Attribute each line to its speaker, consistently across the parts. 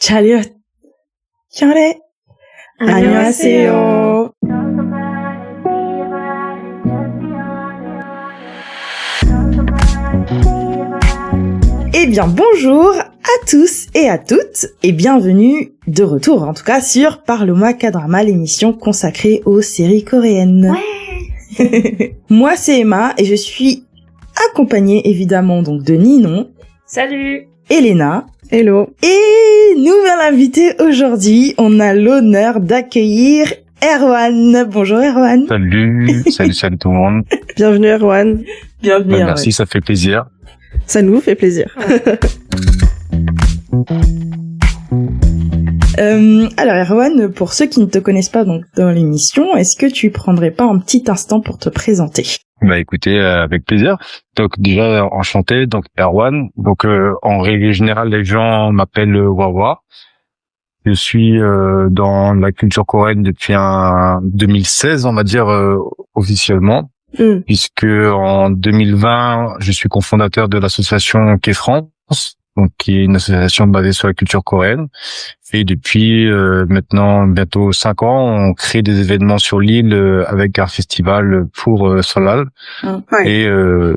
Speaker 1: 차렷, 혈액, 안녕하세요. Eh bien, bonjour à tous et à toutes, et bienvenue de retour, en tout cas, sur Parle-moi K-drama, l'émission consacrée aux séries coréennes. Ouais. Moi, c'est Emma, et je suis accompagnée, évidemment, donc de Ninon.
Speaker 2: Salut.
Speaker 1: Elena.
Speaker 3: Hello.
Speaker 1: Et nouvelle invitée aujourd'hui, on a l'honneur d'accueillir Erwan. Bonjour Erwan.
Speaker 4: Salut tout le monde.
Speaker 3: Bienvenue Erwan.
Speaker 1: Bienvenue.
Speaker 4: Merci, ça fait plaisir.
Speaker 3: Ça nous fait plaisir.
Speaker 1: Alors Erwan, pour ceux qui ne te connaissent pas donc dans l'émission, est-ce que tu prendrais pas un petit instant pour te présenter?
Speaker 4: Bah écoutez, avec plaisir. Donc déjà enchanté, donc Erwan. Donc en règle générale, les gens m'appellent Wawa. Je suis dans la culture coréenne depuis 2016, on va dire officiellement, puisque en 2020, je suis cofondateur de l'association K-France, donc qui est une association basée sur la culture coréenne. Et depuis maintenant bientôt 5 ans, on crée des événements sur l'île avec un festival pour Solal. Ouais.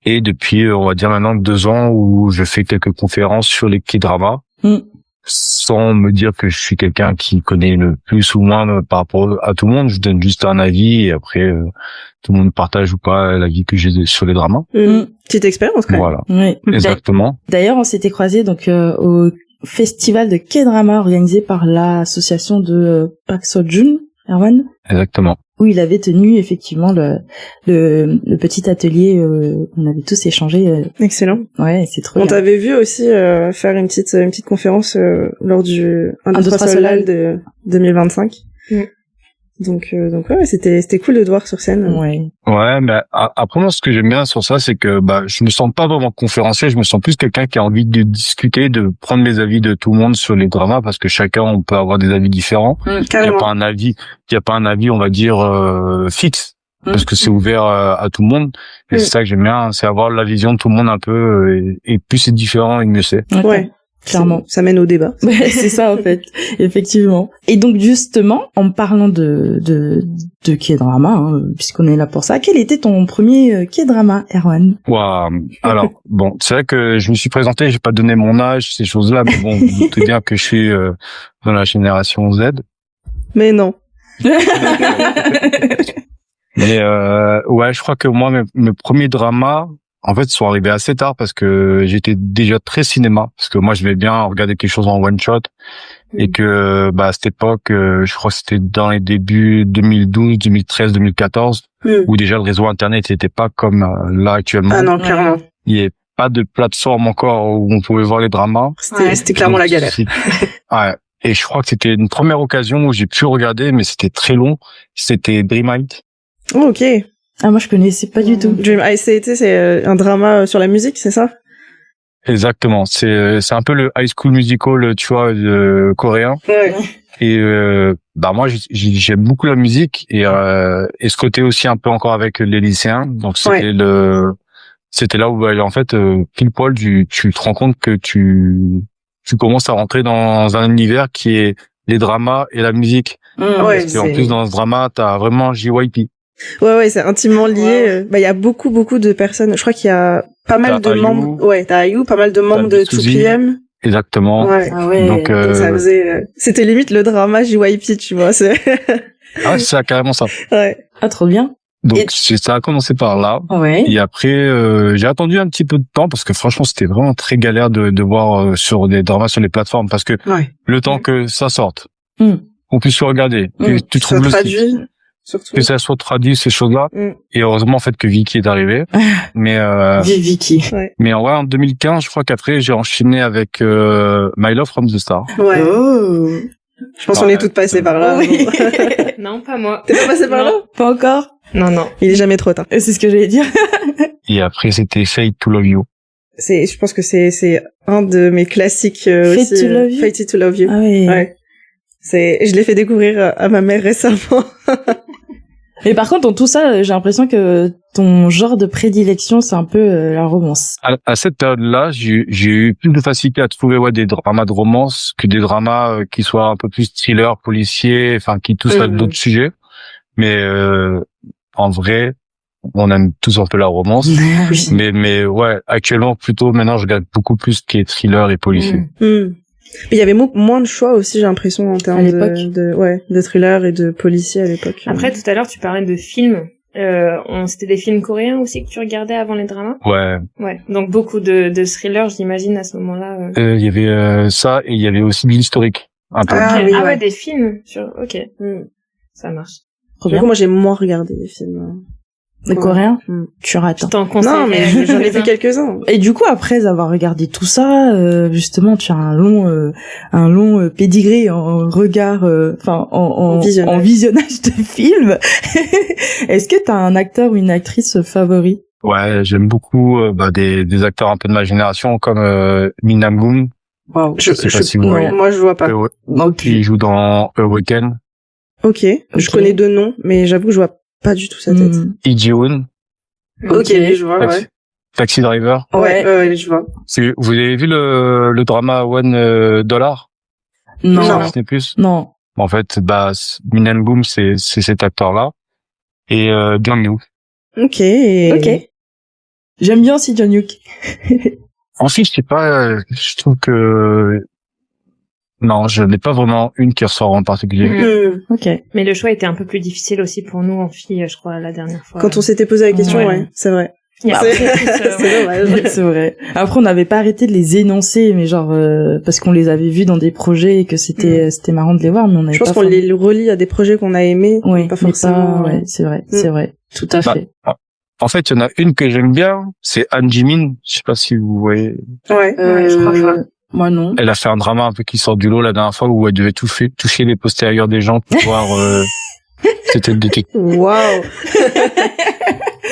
Speaker 4: Et depuis, on va dire maintenant 2 ans où je fais quelques conférences sur les K-dramas, sans me dire que je suis quelqu'un qui connaît le plus ou moins par rapport à tout le monde. Je donne juste un avis et après tout le monde partage ou pas l'avis que j'ai sur les dramas.
Speaker 3: Petite expérience quand même.
Speaker 4: Voilà,
Speaker 1: oui.
Speaker 4: Exactement.
Speaker 1: D'ailleurs, on s'était croisés donc au festival de K-drama organisé par l'association de Park Seo-joon, Erwan.
Speaker 4: Exactement.
Speaker 1: Où il avait tenu effectivement le petit atelier, on avait tous échangé.
Speaker 3: Excellent.
Speaker 1: Ouais, c'est trop.
Speaker 3: On t'avait vu aussi faire une petite conférence lors du 1-2-3 Solal de 2025. Donc ouais, c'était cool de te voir sur scène.
Speaker 1: Ouais.
Speaker 4: Ouais, mais après moi ce que j'aime bien sur ça, c'est que je me sens pas vraiment conférencier, je me sens plus quelqu'un qui a envie de discuter, de prendre les avis de tout le monde sur les dramas, parce que chacun on peut avoir des avis différents. Il y a pas un avis, on va dire fixe, parce que c'est ouvert à tout le monde. Et c'est ça que j'aime bien, c'est avoir la vision de tout le monde un peu, et plus c'est différent, et mieux c'est.
Speaker 1: Ouais. Clairement.
Speaker 3: Ça mène au débat.
Speaker 1: C'est ça, en fait. Effectivement. Et donc, justement, en parlant de K-drama, puisqu'on est là pour ça, quel était ton premier K-drama, Erwan?
Speaker 4: Wow. Alors, bon, c'est vrai que je me suis présenté, j'ai pas donné mon âge, ces choses-là, mais bon, vous doutez bien que je suis dans la génération Z.
Speaker 3: Mais non.
Speaker 4: Mais ouais, je crois que moi, mes premiers dramas, en fait, sont arrivés assez tard parce que j'étais déjà très cinéma, parce que moi, je vais bien regarder quelque chose en one shot, et que à cette époque, je crois que c'était dans les débuts 2012, 2013, 2014, où déjà le réseau internet n'était pas comme là actuellement.
Speaker 3: Ah non, clairement.
Speaker 4: Il n'y avait pas de plateforme encore où on pouvait voir les dramas.
Speaker 3: C'était clairement la galère.
Speaker 4: Ouais. Et je crois que c'était une première occasion où j'ai pu regarder, mais c'était très long. C'était Dream Height.
Speaker 3: Oh, ok.
Speaker 1: Ah, moi, je connaissais pas du tout.
Speaker 3: Dream High CT, c'est un drama sur la musique, c'est ça?
Speaker 4: Exactement. C'est un peu le High School Musical, tu vois, coréen.
Speaker 3: Ouais.
Speaker 4: Et moi, j'aime beaucoup la musique et ce côté aussi un peu encore avec les lycéens. Donc c'était là où en fait pile poil tu te rends compte que tu commences à rentrer dans un univers qui est les dramas et la musique. Parce qu'en plus dans ce drama, t'as vraiment JYP.
Speaker 3: Ouais, c'est intimement lié. Il y a beaucoup de personnes. Je crois qu'il y a pas mal de membres. Ouais, t'as IU, pas mal de membres de 2PM.
Speaker 4: Exactement.
Speaker 3: Ouais.
Speaker 1: Ah ouais.
Speaker 4: Donc
Speaker 3: ça faisait. C'était limite le drama JYP, tu vois.
Speaker 4: Ah ouais, c'est ça, carrément ça.
Speaker 3: Ouais.
Speaker 1: Ah, trop bien.
Speaker 4: Donc ça a commencé par là.
Speaker 1: Ouais.
Speaker 4: Et après, j'ai attendu un petit peu de temps parce que franchement, c'était vraiment très galère de voir sur des dramas sur les plateformes parce que le temps que ça sorte, qu'on puisse le regarder, que tu trouves le site. Surtout. Que ça soit traduit, ces choses-là. Et heureusement, en fait, que Vicky est arrivé. Mais,
Speaker 1: Vicky.
Speaker 3: Ouais.
Speaker 4: Mais en vrai, en 2015, je crois qu'après, j'ai enchaîné avec, My Love from the Star.
Speaker 3: Ouais.
Speaker 1: Oh.
Speaker 3: Je pense qu'on est toutes passées par là.
Speaker 1: Oui.
Speaker 2: Non, pas moi.
Speaker 3: T'es pas passée par là?
Speaker 1: Pas encore?
Speaker 2: Non.
Speaker 3: Il est jamais trop tard.
Speaker 1: C'est ce que j'allais dire.
Speaker 4: Et après, c'était Fate to Love You.
Speaker 3: Je pense que c'est un de mes classiques aussi.
Speaker 1: To Love You.
Speaker 3: Fate to Love You.
Speaker 1: Ah oui.
Speaker 3: Ouais. Je l'ai fait découvrir à ma mère récemment.
Speaker 1: Et par contre, dans tout ça, j'ai l'impression que ton genre de prédilection, c'est un peu la romance.
Speaker 4: À cette période-là, j'ai eu plus de facilité à trouver des dramas de romance que des dramas qui soient un peu plus thriller, policiers, enfin qui touchent à d'autres sujets. Mais en vrai, on aime tous un peu la romance. mais ouais, actuellement plutôt maintenant, je regarde beaucoup plus ce qui est thriller et policier.
Speaker 3: Il y avait moins de choix aussi, j'ai l'impression, en termes de thriller et de policier à l'époque.
Speaker 2: Après, tout à l'heure, tu parlais de films. C'était des films coréens aussi que tu regardais avant les dramas?
Speaker 4: Ouais.
Speaker 2: Ouais. Donc beaucoup de thrillers, j'imagine, à ce moment-là.
Speaker 4: Il y avait ça et il y avait aussi de l'historique. Un peu.
Speaker 2: Ouais, des films ok. Ça marche.
Speaker 3: Du coup, moi, j'ai moins regardé les films.
Speaker 1: Les Coréens, tu rates.
Speaker 2: Je t'en conseille.
Speaker 3: Non, mais j'en ai vu quelques-uns.
Speaker 1: Et du coup, après avoir regardé tout ça, justement, tu as un long pédigré en regard, en visionnage de films. Est-ce que t'as un acteur ou une actrice favori?
Speaker 4: Ouais, j'aime beaucoup des acteurs un peu de ma génération comme Min Nam-goon.
Speaker 1: Wow.
Speaker 4: Je sais pas si vous voyez.
Speaker 3: Moi, je vois pas.
Speaker 4: Il joue dans A Weekend.
Speaker 3: Ok. Je connais deux noms, mais j'avoue que je vois pas du tout sa tête.
Speaker 4: Lee Ji-hoon.
Speaker 3: Ok, je vois,
Speaker 4: Taxi Driver.
Speaker 3: Ouais, je vois.
Speaker 4: Vous avez vu le drama $1?
Speaker 1: Non.
Speaker 4: Disney Plus.
Speaker 1: Non.
Speaker 4: En fait, Min Nam-goon, c'est cet acteur-là. Et Jung-Yook.
Speaker 3: Ok.
Speaker 1: J'aime bien aussi Jung-Yook.
Speaker 4: Ensuite, je sais pas, je trouve que non, je n'ai pas vraiment une qui ressort en particulier.
Speaker 1: Ok.
Speaker 2: Mais le choix était un peu plus difficile aussi pour nous en filles, je crois, la dernière fois.
Speaker 3: Quand on s'était posé la question, ouais, c'est vrai.
Speaker 2: C'est
Speaker 3: dommage.
Speaker 1: C'est vrai. Après, on n'avait pas arrêté de les énoncer, mais genre parce qu'on les avait vus dans des projets et que c'était marrant de les voir, mais on avait
Speaker 3: Je pense qu'on les relie à des projets qu'on a aimés, pas forcément.
Speaker 1: Ouais, c'est vrai. Tout à fait.
Speaker 4: En fait, il y en a une que j'aime bien, c'est Han Ji-min. Je sais pas si vous voyez.
Speaker 3: Ouais,
Speaker 2: je crois.
Speaker 1: Moi non.
Speaker 4: Elle a fait un drama un peu qui sort du lot la dernière fois où elle devait toucher les postérieurs des gens pour voir c'était le détective.
Speaker 3: Waouh.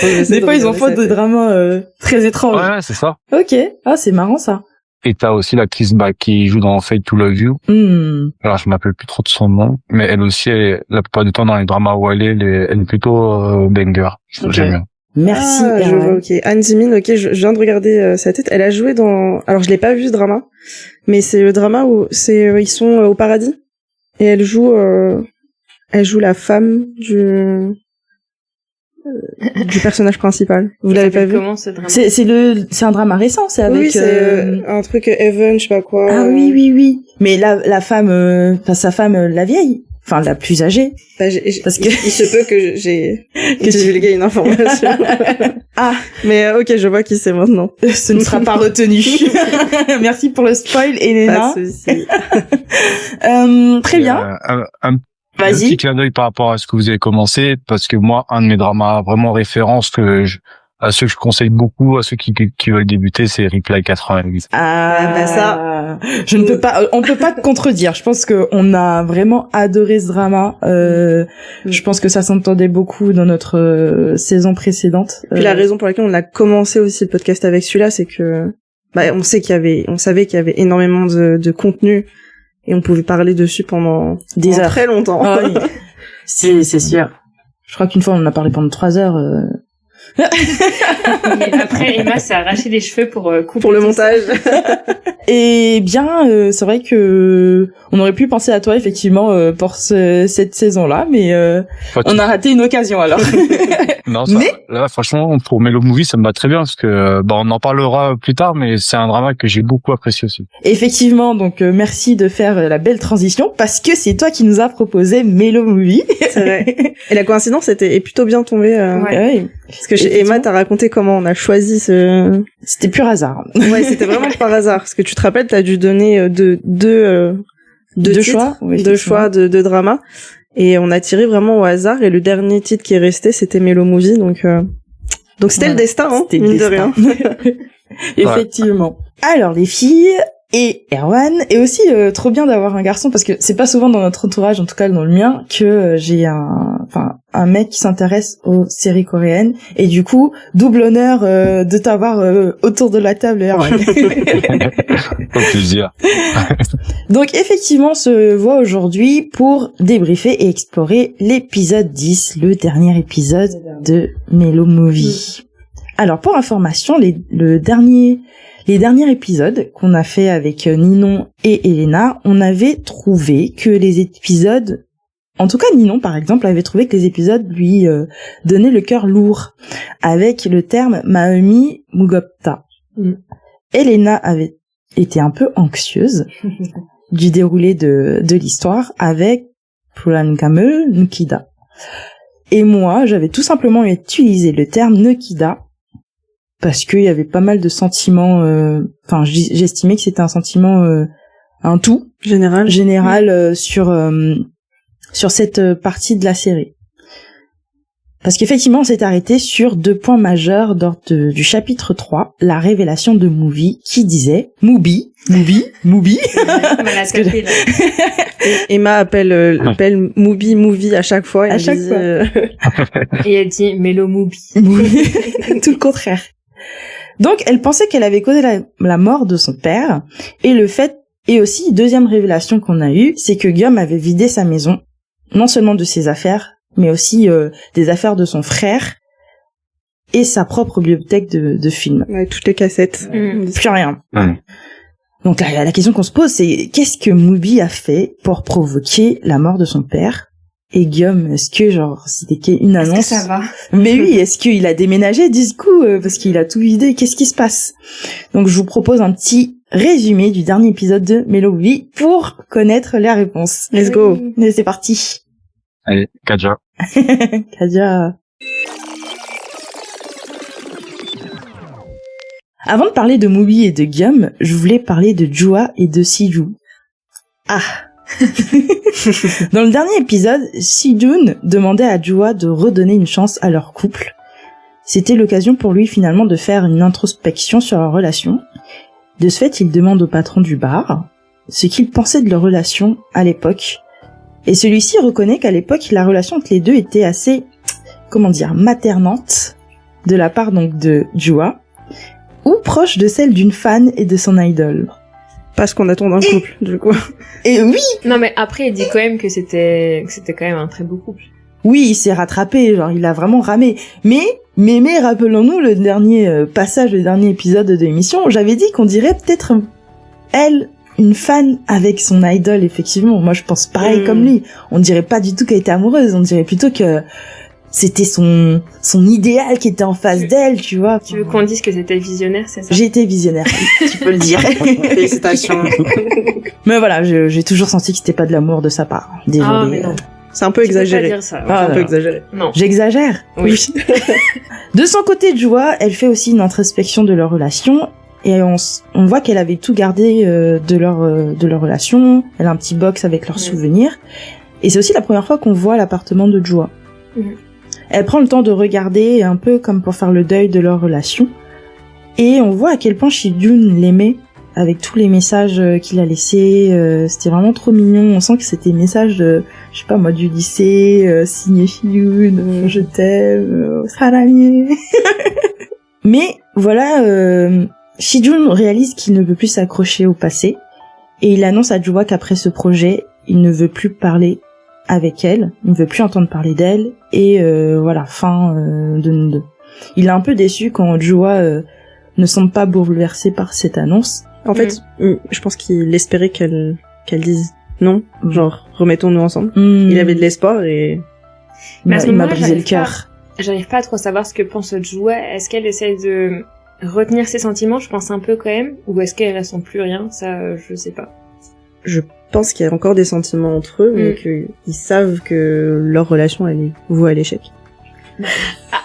Speaker 1: Des fois ils en font des dramas très étranges.
Speaker 4: Ouais, c'est ça.
Speaker 1: Ok. Ah, c'est marrant ça.
Speaker 4: Et t'as aussi l'actrice qui joue dans Fate to Love You. Alors je m'appelle plus trop de son nom, mais elle aussi, la plupart du temps dans les dramas où elle est plutôt banger. J'aime bien.
Speaker 1: Merci.
Speaker 3: Je vois, ok. Han Ji-min, ok, je viens de regarder sa tête. Elle a joué dans... Alors, je l'ai pas vu, ce drama, mais c'est le drama où ils sont au paradis, et elle joue la femme du personnage principal. Vous l'avez pas vu?
Speaker 2: Comment ce drama?
Speaker 1: C'est un drama récent, c'est avec...
Speaker 3: Oui, c'est un truc Evan, je sais pas quoi.
Speaker 1: Ah oui. Mais la femme, sa femme, la vieille. Enfin, la plus âgée.
Speaker 3: Parce que il se peut que j'ai divulgué une information.
Speaker 1: Ah.
Speaker 3: Mais ok, je vois qui c'est maintenant.
Speaker 1: Ce ne sera pas retenu. Merci pour le spoil, Elena.
Speaker 3: Pas de souci.
Speaker 1: Très bien.
Speaker 4: Un petit clin d'œil par rapport à ce que vous avez commencé, parce que moi, un de mes dramas vraiment référence à ceux que je conseille beaucoup, à ceux qui veulent débuter, c'est Reply 88.
Speaker 3: Ça.
Speaker 1: On peut pas te contredire. Je pense que on a vraiment adoré ce drama. Je pense que ça s'entendait beaucoup dans notre saison précédente.
Speaker 3: Puis la raison pour laquelle on a commencé aussi le podcast avec celui-là, c'est que, on savait qu'il y avait énormément de contenu et on pouvait parler dessus pendant
Speaker 1: des heures.
Speaker 3: Très longtemps.
Speaker 1: Ah oui. C'est sûr. Je crois qu'une fois on en a parlé pendant 3 heures.
Speaker 2: Et après, Emma s'est arraché les cheveux pour couper
Speaker 3: pour le montage.
Speaker 1: Et bien, c'est vrai que on aurait pu penser à toi effectivement pour cette saison-là, mais on a raté une occasion alors.
Speaker 4: Non, là, franchement, pour Mellow Movie, ça me va très bien parce que on en parlera plus tard, mais c'est un drama que j'ai beaucoup apprécié aussi.
Speaker 1: Effectivement, donc merci de faire la belle transition parce que c'est toi qui nous as proposé Mellow Movie.
Speaker 3: C'est vrai. Et la coïncidence est plutôt bien tombée.
Speaker 1: Ouais.
Speaker 3: Parce que Emma t'a raconté comment on a choisi ce...
Speaker 1: C'était pur hasard.
Speaker 3: Ouais, c'était vraiment par hasard. Parce que tu te rappelles, t'as dû donner deux choix, deux choix de drama. Et on a tiré vraiment au hasard. Et le dernier titre qui est resté, c'était Mellow Movie. Donc c'était le destin, hein, mine de rien.
Speaker 1: Effectivement. Alors, les filles, et Erwan. Et aussi trop bien d'avoir un garçon, parce que c'est pas souvent dans notre entourage, en tout cas dans le mien, que j'ai un mec qui s'intéresse aux séries coréennes. Et du coup, double honneur de t'avoir autour de la table, Erwan.
Speaker 4: Au plaisir.
Speaker 1: Donc effectivement, on se voit aujourd'hui pour débriefer et explorer l'épisode 10, le dernier épisode de Mellow Movie. Alors pour information, les derniers épisodes qu'on a fait avec Ninon et Elena, on avait trouvé que les épisodes, en tout cas Ninon par exemple, avait trouvé que les épisodes lui donnaient le cœur lourd, avec le terme Maemi Mugopta. Elena avait été un peu anxieuse du déroulé de l'histoire avec Purangamel Nukida. Et moi, j'avais tout simplement utilisé le terme Nukida parce qu'il y avait pas mal de sentiments, j'estimais que c'était un sentiment, un tout général sur cette partie de la série. Parce qu'effectivement, on s'est arrêté sur 2 points majeurs du chapitre 3, la révélation de Mubi, qui disait Mubi.
Speaker 3: Emma appelle Mubi à chaque fois.
Speaker 1: À chaque fois.
Speaker 2: Et elle dit Mellow Mubi.
Speaker 1: Tout le contraire. Donc, elle pensait qu'elle avait causé la mort de son père, et aussi, deuxième révélation qu'on a eue, c'est que Guillaume avait vidé sa maison, non seulement de ses affaires, mais aussi des affaires de son frère, et sa propre bibliothèque de films.
Speaker 3: Ouais, toutes les cassettes.
Speaker 1: Plus rien. Donc la question qu'on se pose, c'est qu'est-ce que Mubi a fait pour provoquer la mort de son père? Et Guillaume, est-ce que c'était une annonce?
Speaker 2: Est-ce que ça va?
Speaker 1: Mais oui, est-ce qu'il a déménagé du coup parce qu'il a tout vidé? Qu'est-ce qui se passe? Donc je vous propose un petit résumé du dernier épisode de Mellow Movie pour connaître les réponses.
Speaker 3: Let's go.
Speaker 1: Et c'est parti.
Speaker 4: Allez, Kaja.
Speaker 1: Kaja. Avant de parler de Mubi et de Guillaume, je voulais parler de Jua et de Siju. Ah. Dans le dernier épisode, Sijun demandait à Jua de redonner une chance à leur couple. C'était l'occasion pour lui finalement de faire une introspection sur leur relation. De ce fait, il demande au patron du bar ce qu'il pensait de leur relation à l'époque. Et celui-ci reconnaît qu'à l'époque, la relation entre les deux était assez, maternante, de la part donc de Jua, ou proche de celle d'une fan et de son idole.
Speaker 3: Pas ce qu'on attend d'un couple, du coup.
Speaker 1: Et oui!
Speaker 2: Non, mais après, il dit quand même que c'était quand même un très beau couple.
Speaker 1: Oui, il s'est rattrapé, il a vraiment ramé. Mais, rappelons-nous le dernier passage, le dernier épisode de l'émission, j'avais dit qu'on dirait peut-être, elle, une fan avec son idole, effectivement. Moi, je pense pareil comme lui. On dirait pas du tout qu'elle était amoureuse, on dirait plutôt que c'était son idéal qui était en face d'elle, tu vois.
Speaker 2: Tu veux qu'on dise que c'était visionnaire, c'est ça?
Speaker 1: J'ai été visionnaire, tu peux le dire.
Speaker 3: Félicitations.
Speaker 1: Mais voilà, j'ai toujours senti que c'était pas de l'amour de sa part. Désolée.
Speaker 2: Ah, mais non.
Speaker 3: C'est un peu exagéré.
Speaker 2: Tu peux pas dire ça.
Speaker 3: C'est un peu exagéré.
Speaker 2: Non.
Speaker 1: J'exagère.
Speaker 2: Oui.
Speaker 1: De son côté, Jua, elle fait aussi une introspection de leur relation. Et on voit qu'elle avait tout gardé de leur relation. Elle a un petit box avec leurs souvenirs. Et c'est aussi la première fois qu'on voit l'appartement de Jua. Elle prend le temps de regarder un peu comme pour faire le deuil de leur relation. Et on voit à quel point Shijun l'aimait avec tous les messages qu'il a laissés. C'était vraiment trop mignon. On sent que c'était des messages de, je sais pas moi, du lycée, signé Shijun, je t'aime, sarami. Mais voilà, Shijun réalise qu'il ne veut plus s'accrocher au passé. Et il annonce à Jua qu'après ce projet, il ne veut plus parler avec elle, il ne veut plus entendre parler d'elle, et voilà, fin de nous deux. Il est un peu déçu quand Jua ne semble pas bouleversé par cette annonce.
Speaker 3: En fait, je pense qu'il espérait qu'elle dise non, genre remettons-nous ensemble. Il avait de l'espoir et
Speaker 2: Mais
Speaker 1: il m'a brisé le cœur.
Speaker 2: J'arrive pas à trop savoir ce que pense Jua. Est-ce qu'elle essaie de retenir ses sentiments? Je pense un peu quand même, ou est-ce qu'elle ressent plus rien? Ça, je sais pas.
Speaker 3: Je pense qu'il y a encore des sentiments entre eux, mais qu'ils savent que leur relation elle est vouée à l'échec.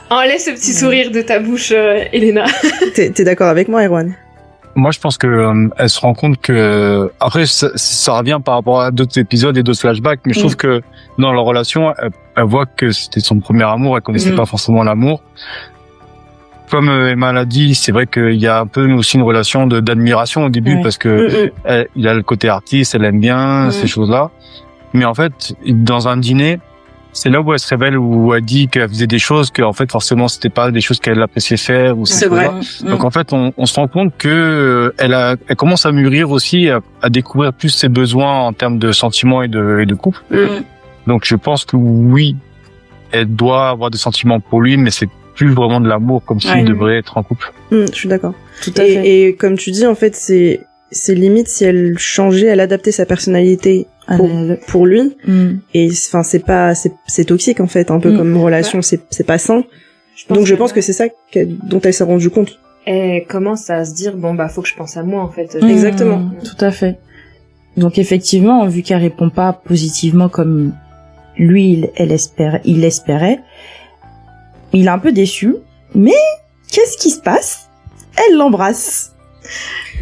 Speaker 2: Enlève ce petit sourire de ta bouche, Elena.
Speaker 3: T'es d'accord avec moi, Erwan?
Speaker 4: Moi, je pense que elle se rend compte que après ça revient par rapport à d'autres épisodes et d'autres flashbacks, mais je trouve que dans leur relation, elle voit que c'était son premier amour, elle connaissait pas forcément l'amour. comme Emma l'a dit, c'est vrai qu'il y a un peu aussi une relation d'admiration au début,
Speaker 1: Ouais.
Speaker 4: parce que il y a le côté artiste, elle aime bien ces choses-là. Mais en fait, dans un dîner, c'est là où elle se révèle, où elle dit qu'elle faisait des choses que, en fait, forcément, c'était pas des choses qu'elle appréciait faire ou
Speaker 3: C'est vrai.
Speaker 4: Donc en fait, on se rend compte que elle commence à mûrir aussi, à découvrir plus ses besoins en termes de sentiments et de couple. Donc je pense que oui, elle doit avoir des sentiments pour lui, mais c'est plus vraiment de l'amour, comme s'il devrait être en couple.
Speaker 3: Je suis d'accord.
Speaker 1: Tout à fait.
Speaker 3: Et comme tu dis, en fait, c'est limite si elle changeait, elle adaptait sa personnalité pour lui. Et enfin, c'est toxique en fait, un peu comme relation, c'est pas sain. Donc je pense que c'est ça dont elle s'est rendue compte.
Speaker 2: Elle commence à se dire bon bah faut que je pense à moi en fait.
Speaker 3: Exactement.
Speaker 1: Tout à fait. Donc effectivement, vu qu'elle répond pas positivement comme lui il l'espérait, il est un peu déçu. Mais qu'est-ce qui se passe? Elle l'embrasse.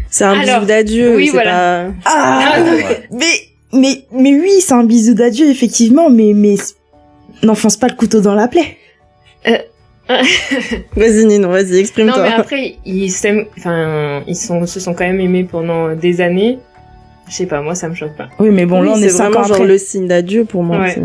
Speaker 3: C'est un bisou d'adieu.
Speaker 2: Oui,
Speaker 3: c'est
Speaker 2: voilà.
Speaker 3: pas...
Speaker 1: mais oui, c'est un bisou d'adieu effectivement, mais n'enfonce pas le couteau dans la plaie.
Speaker 3: Vas-y Ninon, vas-y, exprime-toi.
Speaker 2: Non mais après ils s'aiment, enfin se sont quand même aimés pendant des années. Je sais pas, moi ça me choque pas.
Speaker 1: Oui, mais bon, là on est 5
Speaker 3: vraiment
Speaker 1: ans
Speaker 3: genre
Speaker 1: après.
Speaker 3: le signe d'adieu pour moi.
Speaker 2: Ouais.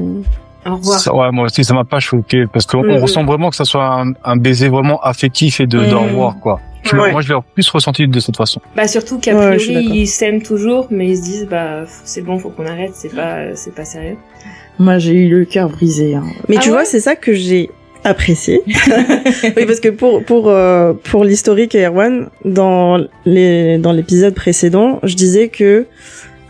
Speaker 2: Au revoir.
Speaker 4: Ouais, moi aussi, ça m'a pas choqué, parce qu'on ressent vraiment que ça soit un baiser vraiment affectif et d'au revoir, quoi. Moi, je l'ai plus ressenti de cette façon.
Speaker 2: Bah surtout qu'a priori ils s'aiment toujours, mais ils se disent bah c'est bon, faut qu'on arrête, c'est pas sérieux.
Speaker 1: Moi j'ai eu le cœur brisé. Hein.
Speaker 3: Mais tu vois, c'est ça que j'ai apprécié. Oui, parce que pour l'historique et Erwan, dans l'épisode précédent, je disais que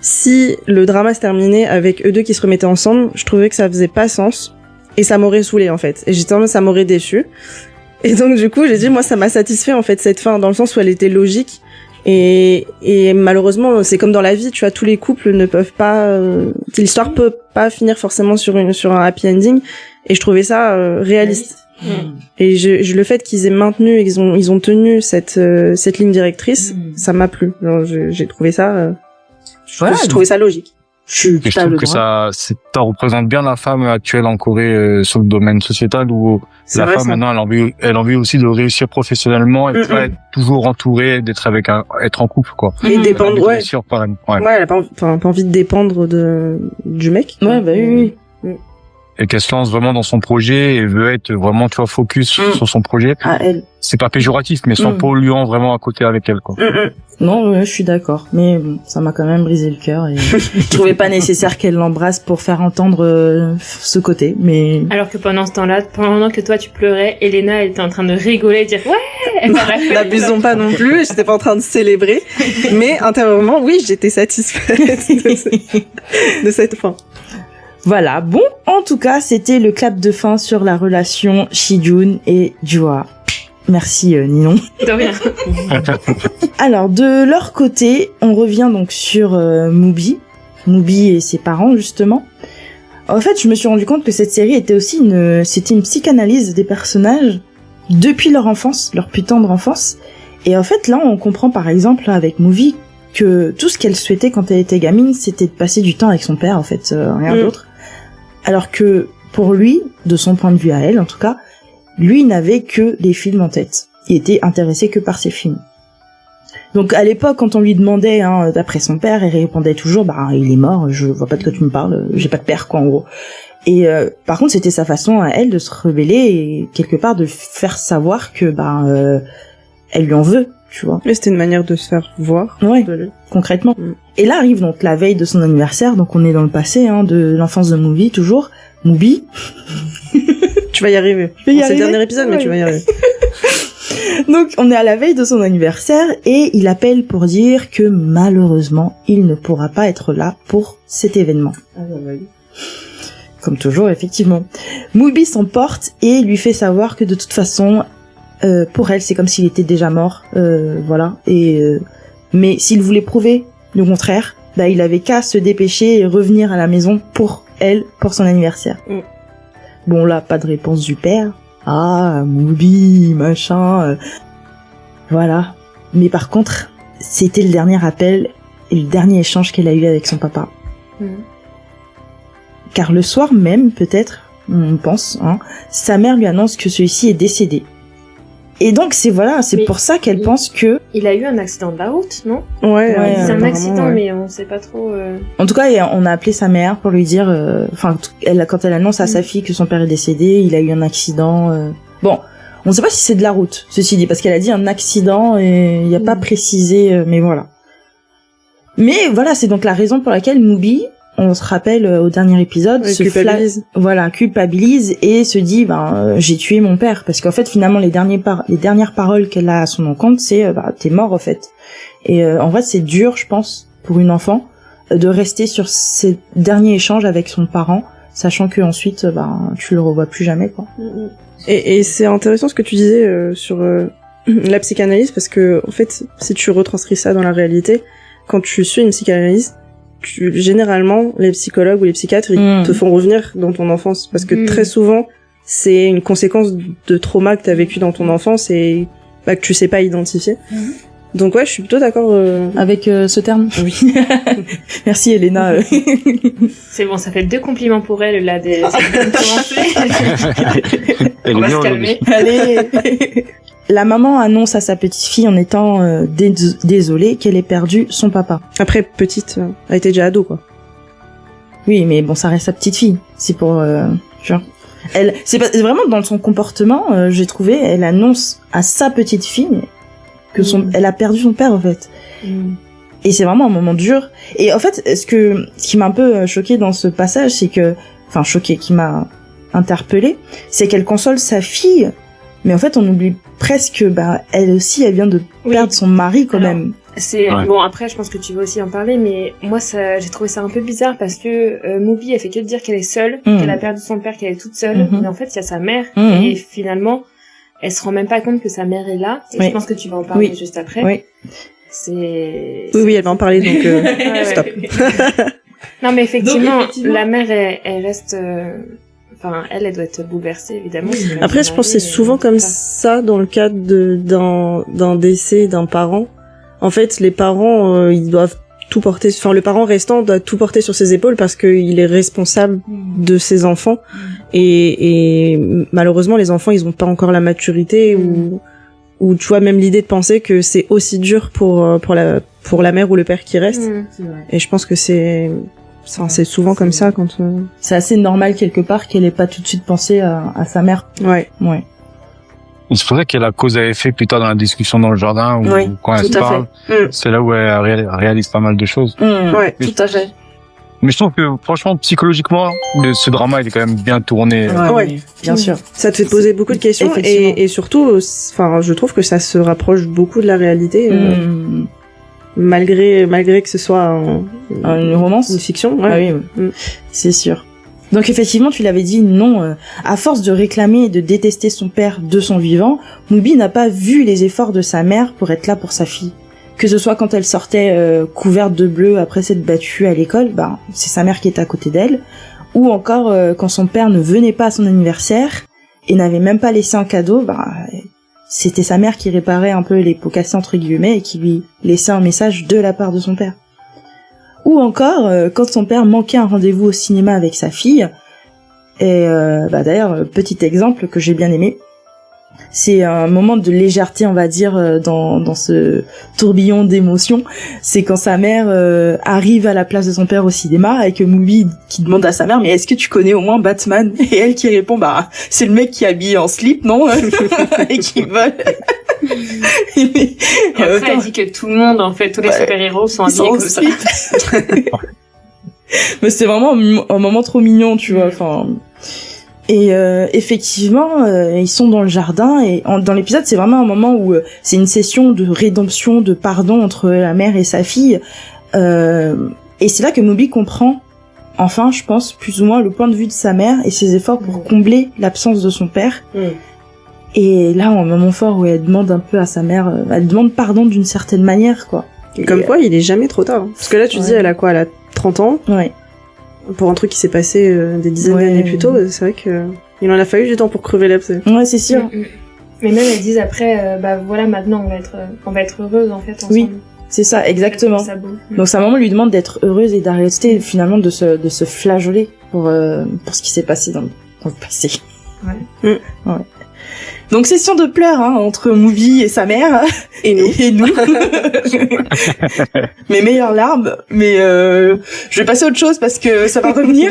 Speaker 3: si le drama se terminait avec eux deux qui se remettaient ensemble, je trouvais que ça faisait pas sens et ça m'aurait saoulé en fait. Et j'étais en mode ça m'aurait déçu. Et donc du coup, j'ai dit moi ça m'a satisfait en fait cette fin dans le sens où elle était logique et malheureusement, c'est comme dans la vie, tu vois, tous les couples ne peuvent pas l'histoire peut pas finir forcément sur un happy ending et je trouvais ça réaliste. Et le fait qu'ils aient maintenu et ils ont tenu cette ligne directrice, ça m'a plu. J'ai trouvé ça je trouvais ça logique.
Speaker 4: Je trouve que ça représente bien la femme actuelle en Corée sur le domaine sociétal où la femme maintenant elle a envie aussi de réussir professionnellement et pas être toujours entourée, d'être être en couple quoi.
Speaker 3: Et dépendre
Speaker 4: elle
Speaker 3: a pas envie de dépendre du mec.
Speaker 1: Ouais, bah oui.
Speaker 4: Et qu'elle se lance vraiment dans son projet et veut être vraiment, tu vois, focus sur son projet.
Speaker 1: Ah, elle.
Speaker 4: C'est pas péjoratif, mais sans polluant vraiment à côté avec elle, quoi.
Speaker 1: Non, je suis d'accord. Mais bon, ça m'a quand même brisé le cœur et je trouvais pas nécessaire qu'elle l'embrasse pour faire entendre ce côté, mais...
Speaker 2: Alors que pendant ce temps-là, pendant que toi tu pleurais, Elena elle était en train de rigoler et dire ouais!
Speaker 3: N'abusons pas non plus, j'étais pas en train de célébrer. Mais intérieurement, oui, j'étais satisfaite de cette fin.
Speaker 1: Voilà, bon, en tout cas, c'était le clap de fin sur la relation Shi-Jun et Jua. Merci Ninon.
Speaker 2: De rien.
Speaker 1: Alors, de leur côté, on revient donc sur Mubi et ses parents, justement. En fait, je me suis rendu compte que cette série était aussi c'était une psychanalyse des personnages depuis leur enfance, leur plus tendre enfance. Et en fait, là, on comprend par exemple, avec Mubi, que tout ce qu'elle souhaitait quand elle était gamine, c'était de passer du temps avec son père, en fait, rien d'autre. Alors que, pour lui, de son point de vue à elle, en tout cas, lui n'avait que les films en tête. Il était intéressé que par ces films. Donc, à l'époque, quand on lui demandait, d'après son père, il répondait toujours, il est mort, je vois pas de quoi tu me parles, j'ai pas de père, quoi, en gros. Et, par contre, c'était sa façon à elle de se rebeller et, quelque part, de faire savoir que, elle lui en veut. Tu vois.
Speaker 3: Mais c'était une manière de se faire voir.
Speaker 1: Ouais, concrètement. Et là arrive donc la veille de son anniversaire, donc on est dans le passé, de l'enfance de Mubi, toujours. Mubi.
Speaker 3: Tu vas y arriver. C'est le dernier épisode, mais tu vas y arriver.
Speaker 1: Donc on est à la veille de son anniversaire et il appelle pour dire que malheureusement, il ne pourra pas être là pour cet événement. Comme toujours, effectivement. Mubi s'emporte et lui fait savoir que de toute façon, pour elle, c'est comme s'il était déjà mort, voilà. Mais s'il voulait prouver le contraire, il avait qu'à se dépêcher et revenir à la maison pour elle, pour son anniversaire. Bon là, pas de réponse du père. Ah, Mubi, machin. Voilà. Mais par contre, c'était le dernier appel et le dernier échange qu'elle a eu avec son papa. Car le soir même, peut-être, on pense, sa mère lui annonce que celui-ci est décédé. Et donc c'est
Speaker 2: Mais
Speaker 1: pour ça qu'elle
Speaker 2: il-
Speaker 1: pense que,
Speaker 2: Il a eu un accident de la route, non?
Speaker 3: Ouais,
Speaker 2: C'est un
Speaker 3: apparemment,
Speaker 2: accident,
Speaker 3: ouais.
Speaker 2: mais on sait pas trop.
Speaker 1: en tout cas, on a appelé sa mère pour lui dire, quand elle annonce à sa fille que son père est décédé, il a eu un accident. Bon, on ne sait pas si c'est de la route, ceci dit, parce qu'elle a dit un accident et il n'y a pas précisé, mais voilà. Mais voilà, c'est donc la raison pour laquelle Mubi, on se rappelle au dernier épisode,
Speaker 3: Ouais,
Speaker 1: se
Speaker 3: culpabilise.
Speaker 1: culpabilise et se dit j'ai tué mon père, parce qu'en fait finalement les dernières paroles qu'elle a à son encontre c'est t'es mort en fait. Et en vrai c'est dur je pense pour une enfant de rester sur ces derniers échanges avec son parent, sachant que ensuite tu le revois plus jamais quoi.
Speaker 3: Et c'est intéressant ce que tu disais sur la psychanalyse, parce que en fait, si tu retranscris ça dans la réalité, quand tu suis une psychanalyse, généralement, les psychologues ou les psychiatres, ils te font revenir dans ton enfance, parce que très souvent, c'est une conséquence de trauma que t'as vécu dans ton enfance et que tu sais pas identifier. Donc ouais, je suis plutôt d'accord.
Speaker 1: Avec ce terme. Oui. Merci Elena.
Speaker 2: C'est bon, ça fait 2 compliments pour elle, là,
Speaker 4: Elle
Speaker 2: On
Speaker 4: est
Speaker 2: va
Speaker 4: bien
Speaker 2: se calmer.
Speaker 1: Allez. La maman annonce à sa petite fille en étant désolée qu'elle ait perdu son papa.
Speaker 3: Après, petite, elle était déjà ado, quoi.
Speaker 1: Oui, mais bon, ça reste sa petite fille. C'est pour, c'est vraiment dans son comportement, j'ai trouvé, elle annonce à sa petite fille que elle a perdu son père, en fait. Et c'est vraiment un moment dur. Et en fait, ce qui m'a un peu choqué dans ce passage, c'est que, qui m'a interpellée, c'est qu'elle console sa fille, mais en fait, on oublie presque, elle aussi, elle vient de perdre son mari, quand même.
Speaker 2: Bon, après, je pense que tu vas aussi en parler, mais moi, j'ai trouvé ça un peu bizarre parce que Mubi, elle fait que de dire qu'elle est seule, qu'elle a perdu son père, qu'elle est toute seule, mais en fait, il y a sa mère, et finalement, elle se rend même pas compte que sa mère est là, et je pense que tu vas en parler juste après.
Speaker 1: Oui.
Speaker 3: Oui, elle va en parler, donc stop.
Speaker 2: Non, mais effectivement, la mère, elle reste... elle doit être bouleversée, évidemment.
Speaker 3: Après, je pense que c'est souvent comme ça dans le cadre d'un décès d'un parent. En fait, les parents, ils doivent tout porter, le parent restant doit tout porter sur ses épaules parce qu'il est responsable de ses enfants. Et malheureusement, les enfants, ils ont pas encore la maturité ou tu vois, même l'idée de penser que c'est aussi dur pour la mère ou le père qui reste. Et je pense que c'est souvent comme ça quand
Speaker 1: c'est assez normal quelque part qu'elle ait pas tout de suite pensé à sa mère.
Speaker 3: Ouais.
Speaker 4: C'est pour ça qu'il y a la cause à effet plus tard dans la discussion dans le jardin où quand elle se parle, c'est là où elle réalise pas mal de choses.
Speaker 3: Ouais,
Speaker 1: tout à fait.
Speaker 4: Mais je trouve que franchement psychologiquement ce drama il est quand même bien tourné.
Speaker 1: Ouais, bien sûr.
Speaker 3: Ça te fait poser beaucoup de questions et surtout je trouve que ça se rapproche beaucoup de la réalité malgré que ce soit
Speaker 1: une romance,
Speaker 3: une fiction.
Speaker 1: C'est sûr. Donc effectivement, tu l'avais dit, non, à force de réclamer et de détester son père de son vivant, Mubi n'a pas vu les efforts de sa mère pour être là pour sa fille. Que ce soit quand elle sortait couverte de bleu après s'être battue à l'école, c'est sa mère qui était à côté d'elle, ou encore quand son père ne venait pas à son anniversaire et n'avait même pas laissé un cadeau, c'était sa mère qui réparait un peu les pots cassés entre guillemets et qui lui laissait un message de la part de son père. Ou encore quand son père manquait un rendez-vous au cinéma avec sa fille. Et d'ailleurs, petit exemple que j'ai bien aimé, c'est un moment de légèreté, on va dire, dans ce tourbillon d'émotions. C'est quand sa mère arrive à la place de son père au cinéma et que Mubi qui demande à sa mère, mais est-ce que tu connais au moins Batman? Et elle qui répond, c'est le mec qui est habillé en slip, non? Et qui vole.
Speaker 2: Et après, elle dit que tout le monde, en fait, tous les super-héros sont habillés comme ça.
Speaker 1: Mais c'est vraiment un moment trop mignon, tu vois, Et effectivement, ils sont dans le jardin et dans l'épisode, c'est vraiment un moment où c'est une session de rédemption, de pardon entre la mère et sa fille. Et c'est là que Mubi comprend, enfin, je pense, plus ou moins le point de vue de sa mère et ses efforts pour combler l'absence de son père. Et là, un moment fort où elle demande un peu à sa mère, elle demande pardon d'une certaine manière, quoi.
Speaker 3: Et comme quoi, il est jamais trop tard. Parce que là, tu dis, elle a quoi? Elle a 30 ans.
Speaker 1: Ouais.
Speaker 3: Pour un truc qui s'est passé des dizaines d'années plus tôt, c'est vrai que il en a fallu du temps pour crever l'abcès.
Speaker 1: Ouais, c'est sûr.
Speaker 2: Mais même elles disent après, voilà, maintenant on va être heureuse en fait ensemble.
Speaker 1: Oui, c'est ça, exactement. Donc sa maman lui demande d'être heureuse et d'arrêter finalement de se flageoler pour ce qui s'est passé dans le passé.
Speaker 2: Ouais.
Speaker 1: Donc session de pleurs entre Movie et sa mère
Speaker 3: et nous.
Speaker 1: Mes meilleures larmes, mais je vais passer à autre chose parce que ça va revenir.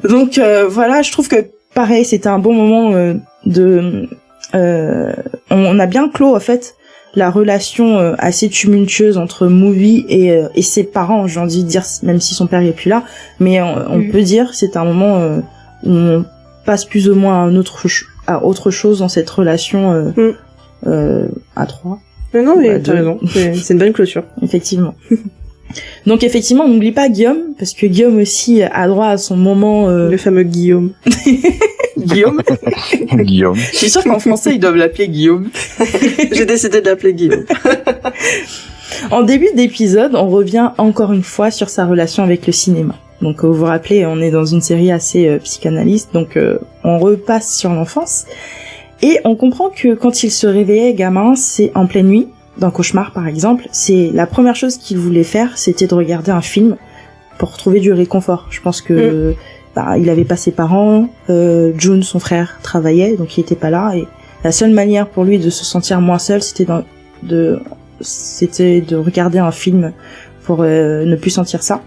Speaker 1: Donc voilà, je trouve que pareil, c'était un bon moment on a bien clos en fait la relation assez tumultueuse entre Movie et ses parents, j'ai envie de dire, même si son père est plus là, mais on peut dire c'est un moment où on passe plus ou moins à autre chose dans cette relation à trois.
Speaker 3: Non, mais t'as raison, c'est une bonne clôture.
Speaker 1: Effectivement. Donc effectivement, on n'oublie pas Guillaume, parce que Guillaume aussi a droit à son moment...
Speaker 3: Le fameux Guillaume.
Speaker 1: Guillaume.
Speaker 4: Guillaume.
Speaker 1: Je suis sûre qu'en français, ils doivent l'appeler Guillaume.
Speaker 3: J'ai décidé de l'appeler Guillaume.
Speaker 1: En début d'épisode, on revient encore une fois sur sa relation avec le cinéma. Donc vous vous rappelez, on est dans une série assez psychanalyste, donc on repasse sur l'enfance. Et on comprend que quand il se réveillait gamin, c'est en pleine nuit, dans Cauchemar par exemple, c'est la première chose qu'il voulait faire, c'était de regarder un film pour trouver du réconfort. Je pense que il avait pas ses parents, June, son frère, travaillait, donc il était pas là, et la seule manière pour lui de se sentir moins seul, c'était de regarder un film pour ne plus sentir ça.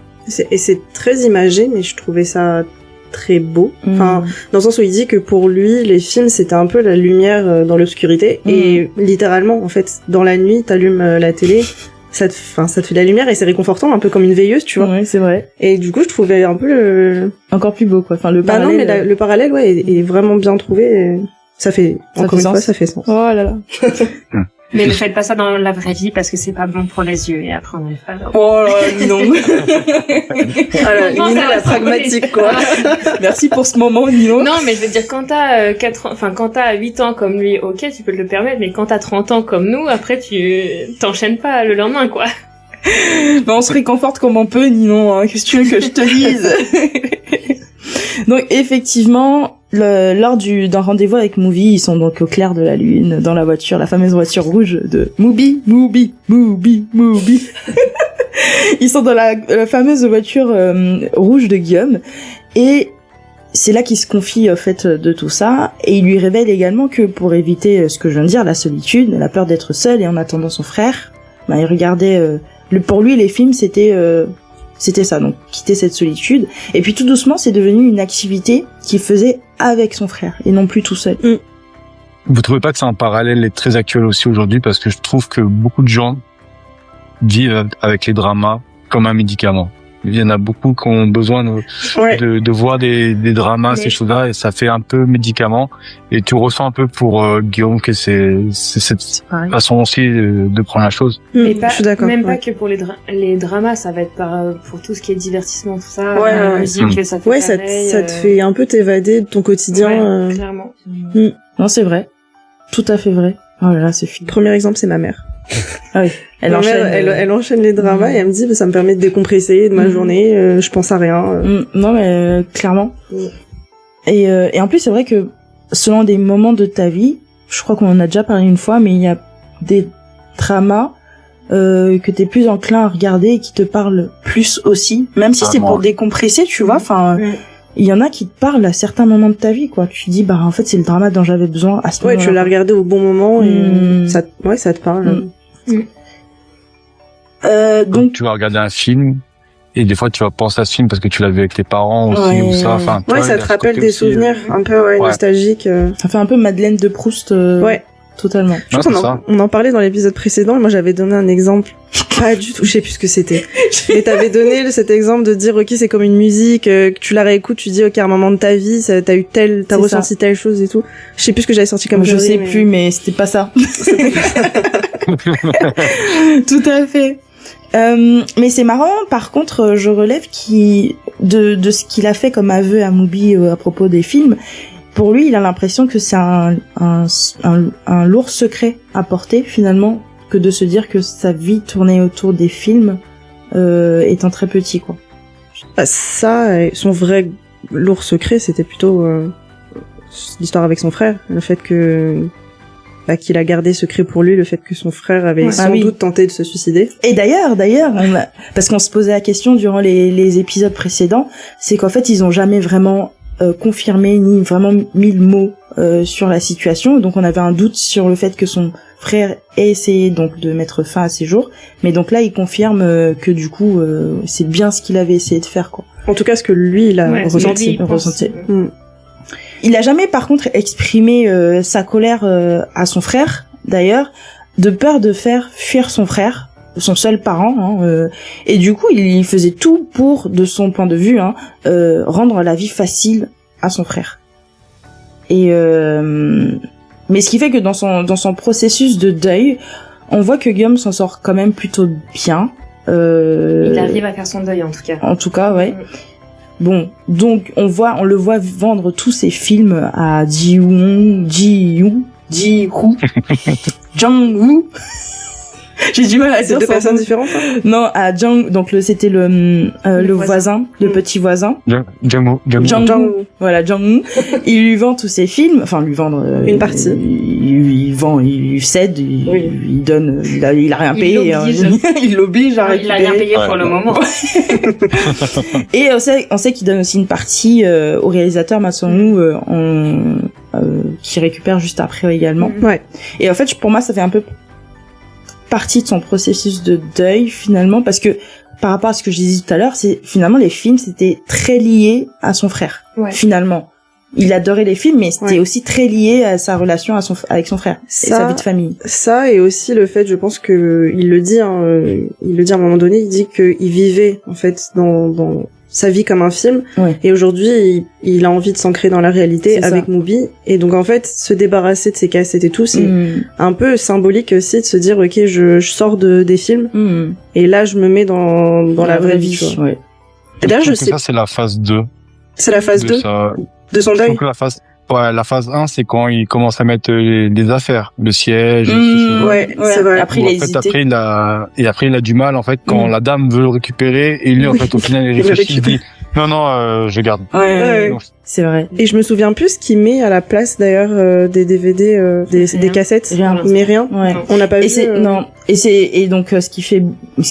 Speaker 3: Et c'est très imagé, mais je trouvais ça très beau. Enfin, dans le sens où il dit que pour lui, les films, c'était un peu la lumière dans l'obscurité. Et littéralement, en fait, dans la nuit, t'allumes la télé, ça te fait de la lumière et c'est réconfortant, un peu comme une veilleuse, tu vois.
Speaker 1: Ouais, c'est vrai.
Speaker 3: Et du coup, je trouvais un peu
Speaker 1: encore plus beau, quoi. Enfin, le parallèle.
Speaker 3: Non, mais le parallèle, ouais, est vraiment bien trouvé. Et ça fait sens. Ça fait sens.
Speaker 1: Oh là là.
Speaker 2: Mais ne faites pas ça dans la vraie vie parce que c'est pas bon pour les yeux et après on n'arrive pas.
Speaker 1: Oh là là, non.
Speaker 3: Nino la pragmatique, quoi.
Speaker 1: Merci pour ce moment, Nino.
Speaker 2: Non, mais je veux dire, quand t'as 8 ans comme lui, ok, tu peux te le permettre, mais quand t'as 30 ans comme nous, après tu t'enchaînes pas le lendemain, quoi.
Speaker 1: Ben, on se réconforte comme on peut, Nino, hein. Qu'est-ce que tu veux que je te dise? Donc, effectivement, lors d'un rendez-vous avec Movie, ils sont donc au clair de la lune, dans la voiture, la fameuse voiture rouge de Movie. Ils sont dans la fameuse voiture rouge de Guillaume, et c'est là qu'il se confie, en fait, de tout ça, et il lui révèle également que pour éviter ce que je viens de dire, la solitude, la peur d'être seul, et en attendant son frère, ben, il regardait, pour lui, les films, c'était ça, donc quitter cette solitude. Et puis tout doucement, c'est devenu une activité qu'il faisait avec son frère, et non plus tout seul.
Speaker 4: Vous trouvez pas que c'est un parallèle très actuel aussi aujourd'hui, parce que je trouve que beaucoup de gens vivent avec les dramas comme un médicament. Il y en a beaucoup qui ont besoin de voir des dramas, ces choses-là, et ça fait un peu médicament. Et tu ressens un peu pour Guillaume que c'est cette façon aussi de prendre la chose.
Speaker 2: Mais pas, je suis d'accord. Même pas que pour les dramas, ça va être pour tout ce qui est divertissement, tout ça, la musique, ça fait pareil,
Speaker 3: ça te fait un peu t'évader de ton quotidien.
Speaker 2: Ouais, clairement.
Speaker 1: Non, c'est vrai. Tout à fait vrai. Oh là là, c'est fini.
Speaker 3: Premier exemple, c'est ma mère.
Speaker 1: Ah oui. Elle
Speaker 3: enchaîne les dramas et elle me dit, ça me permet de décompresser de ma journée, je pense à rien.
Speaker 1: Non, mais clairement. Et en plus, c'est vrai que selon des moments de ta vie, je crois qu'on en a déjà parlé une fois, mais il y a des dramas que t'es plus enclin à regarder et qui te parlent plus aussi, même si c'est pour décompresser, tu vois. Enfin, il y en a qui te parlent à certains moments de ta vie, quoi. Tu te dis, bah en fait, c'est le drama dont j'avais besoin à ce moment-là.
Speaker 3: Ouais, tu l'as regardé au bon moment et ça te parle.
Speaker 4: Donc tu vas regarder un film et des fois tu vas penser à ce film parce que tu l'as vu avec tes parents aussi ou ça. Enfin,
Speaker 3: ça te rappelle des souvenirs un peu nostalgiques.
Speaker 1: Ça fait un peu Madeleine de Proust. Totalement.
Speaker 3: On en parlait dans l'épisode précédent et moi j'avais donné un exemple. Pas du tout, je sais plus ce que c'était. Mais t'avais donné cet exemple de dire, ok, c'est comme une musique, que tu la réécoutes, tu dis, ok, à un moment de ta vie, t'as ressenti telle chose et tout. Je sais plus ce que j'avais sorti comme
Speaker 1: je sais plus, mais c'était pas ça. Tout à fait. Mais c'est marrant, par contre, je relève de ce qu'il a fait comme aveu à Mubi à propos des films. Pour lui, il a l'impression que c'est un lourd secret à porter, finalement, que de se dire que sa vie tournait autour des films, étant très petit, quoi.
Speaker 3: Ça, son vrai lourd secret, c'était plutôt l'histoire avec son frère. Le fait qu'il a gardé secret pour lui, le fait que son frère avait sans doute tenté de se suicider.
Speaker 1: Et d'ailleurs, parce qu'on se posait la question durant les épisodes précédents, c'est qu'en fait, ils ont jamais vraiment confirmé ni vraiment mis le mot sur la situation. Donc on avait un doute sur le fait que son frère ait essayé donc de mettre fin à ses jours, mais donc là il confirme que du coup c'est bien ce qu'il avait essayé de faire, quoi.
Speaker 3: En tout cas ce que lui il a ressenti. Il
Speaker 1: a jamais par contre exprimé sa colère à son frère, d'ailleurs, de peur de faire fuir son frère, son seul parent, et du coup il faisait tout pour, de son point de vue, rendre la vie facile à son frère. Et mais ce qui fait que dans son processus de deuil, on voit que Guillaume s'en sort quand même plutôt bien.
Speaker 2: Il arrive à faire son deuil en tout cas.
Speaker 1: En tout cas, ouais. Bon, donc on le voit vendre tous ses films à Ji-Woo, Jang-woo. J'ai du mal à dire ça.
Speaker 3: C'est deux personnes différentes, hein?
Speaker 1: Non, à Jang, donc c'était le voisin, le petit voisin.
Speaker 4: Jang-woo.
Speaker 1: Voilà, Jang-woo. Il lui vend tous ses films, enfin lui vendre
Speaker 3: une partie.
Speaker 1: Il vend, il cède, il donne, il a rien payé. Il l'oblige à récupérer.
Speaker 2: Il a rien payé pour le moment.
Speaker 1: Et on sait qu'il donne aussi une partie au réalisateur Ma Sang-woo qui récupère juste après également.
Speaker 3: Ouais.
Speaker 1: Et en fait, pour moi, ça fait un peu partie de son processus de deuil finalement, parce que par rapport à ce que je disais tout à l'heure, c'est finalement les films c'était très lié à son frère.
Speaker 2: Ouais.
Speaker 1: Finalement, il adorait les films, mais c'était aussi très lié à sa relation avec son frère et sa vie de famille. Ça
Speaker 3: et aussi le fait, je pense que il le dit à un moment donné, il dit qu'il vivait en fait dans sa vie comme un film, et aujourd'hui il a envie de s'ancrer dans la réalité avec Mubi, et donc en fait se débarrasser de ses cassettes et tout, c'est un peu symbolique aussi de se dire ok, je sors des films et là je me mets dans la vraie vie, tu vois.
Speaker 4: Et là je sais ça, c'est la phase 2.
Speaker 3: C'est la phase 2 de son deuil.
Speaker 4: La phase 1, c'est quand il commence à mettre des affaires, le siège.
Speaker 3: C'est vrai.
Speaker 1: Après,
Speaker 4: après, il a du mal, en fait, quand la dame veut le récupérer, et lui, en fait, au final, il réfléchit, il dit, non, je garde.
Speaker 1: Ouais. C'est vrai.
Speaker 3: Et je me souviens plus ce qu'il met à la place, d'ailleurs, des DVD, des cassettes. Il met rien.
Speaker 1: Ouais.
Speaker 3: On n'a pas vu.
Speaker 1: Non. Et donc, ce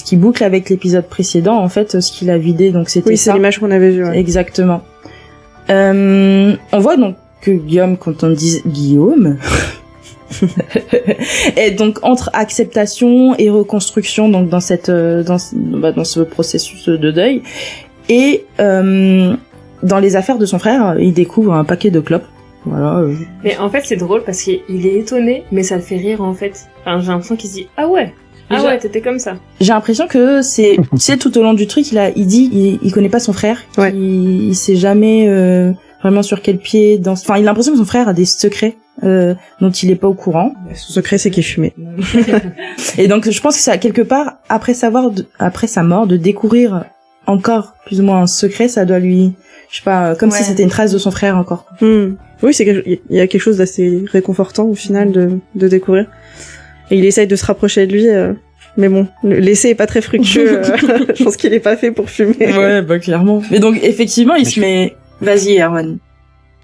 Speaker 1: qui boucle avec l'épisode précédent, en fait, ce qu'il a vidé, donc c'était ça.
Speaker 3: Oui, c'est l'image qu'on avait vue. Ouais.
Speaker 1: Exactement. On voit donc que Guillaume, quand on dit Guillaume, est donc entre acceptation et reconstruction, donc dans ce processus de deuil, et dans les affaires de son frère, il découvre un paquet de clopes. Voilà.
Speaker 2: Mais en fait, c'est drôle parce qu'il est étonné, mais ça le fait rire en fait. Enfin, j'ai l'impression qu'il se dit ah ouais, t'étais comme ça.
Speaker 1: J'ai l'impression que c'est tout au long du truc, il dit il connaît pas son frère, il sait jamais vraiment sur quel pied danse. Enfin, il a l'impression que son frère a des secrets dont il est pas au courant.
Speaker 3: Son secret, c'est qu'il fumait.
Speaker 1: Et donc, je pense que ça, quelque part, après sa mort, de découvrir encore plus ou moins un secret, ça doit lui, je sais pas, comme si c'était une trace de son frère encore.
Speaker 3: Oui, il y a quelque chose d'assez réconfortant au final de découvrir. Et il essaye de se rapprocher de lui. Mais bon, l'essai est pas très fructueux. Je pense qu'il est pas fait pour fumer.
Speaker 1: Ouais, bah clairement. Mais donc, effectivement, il se met... Vas-y, Erwan.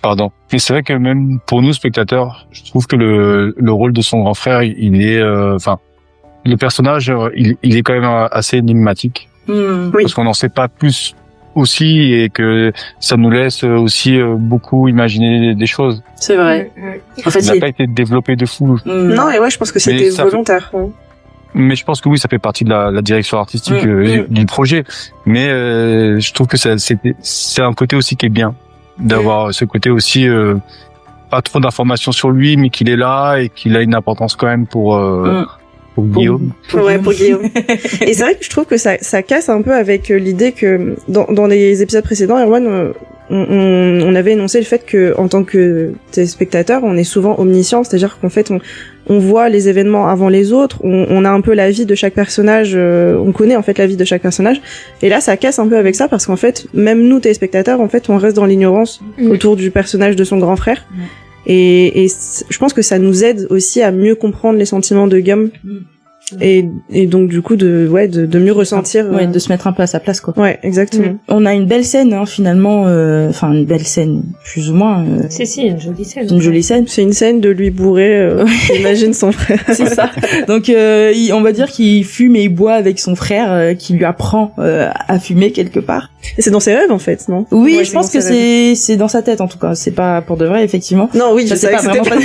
Speaker 4: Pardon. Mais c'est vrai que même pour nous, spectateurs, je trouve que le rôle de son grand frère, il est... le personnage, il est quand même assez énigmatique. Parce qu'on n'en sait pas plus aussi, et que ça nous laisse aussi beaucoup imaginer des choses.
Speaker 1: C'est vrai.
Speaker 4: En fait, il n'a pas été développé de fou.
Speaker 3: Non, et je pense que c'était volontaire.
Speaker 4: Mais je pense que oui, ça fait partie de la direction artistique du projet. Mais je trouve que c'est un côté aussi qui est bien, d'avoir ce côté aussi pas trop d'informations sur lui, mais qu'il est là et qu'il a une importance quand même pour Guillaume.
Speaker 3: Pour Guillaume. Et c'est vrai que je trouve que ça casse un peu avec l'idée que dans les épisodes précédents, Erwan, on avait énoncé le fait que en tant que téléspectateur, on est souvent omniscient, c'est-à-dire qu'en fait on voit les événements avant les autres, on a un peu la vie de chaque personnage, on connaît en fait la vie de chaque personnage, et là ça casse un peu avec ça, parce qu'en fait même nous téléspectateurs, en fait on reste dans l'ignorance autour du personnage de son grand frère. Et je pense que ça nous aide aussi à mieux comprendre les sentiments de Guillaume. Et donc du coup de mieux ressentir
Speaker 1: de se mettre un peu à sa place quoi.
Speaker 3: Ouais, exactement.
Speaker 1: On a une belle scène finalement, enfin une belle scène plus ou moins.
Speaker 2: Si, une jolie scène.
Speaker 1: Une jolie scène.
Speaker 3: C'est une scène de lui bourré. Imagine son frère.
Speaker 1: C'est ça. Donc on va dire qu'il fume et il boit avec son frère qui lui apprend à fumer quelque part.
Speaker 3: Et c'est dans ses rêves en fait, non?
Speaker 1: Oui, je pense que c'est dans sa tête en tout cas. C'est pas pour de vrai effectivement.
Speaker 3: Non, oui, je sais pas vraiment pas.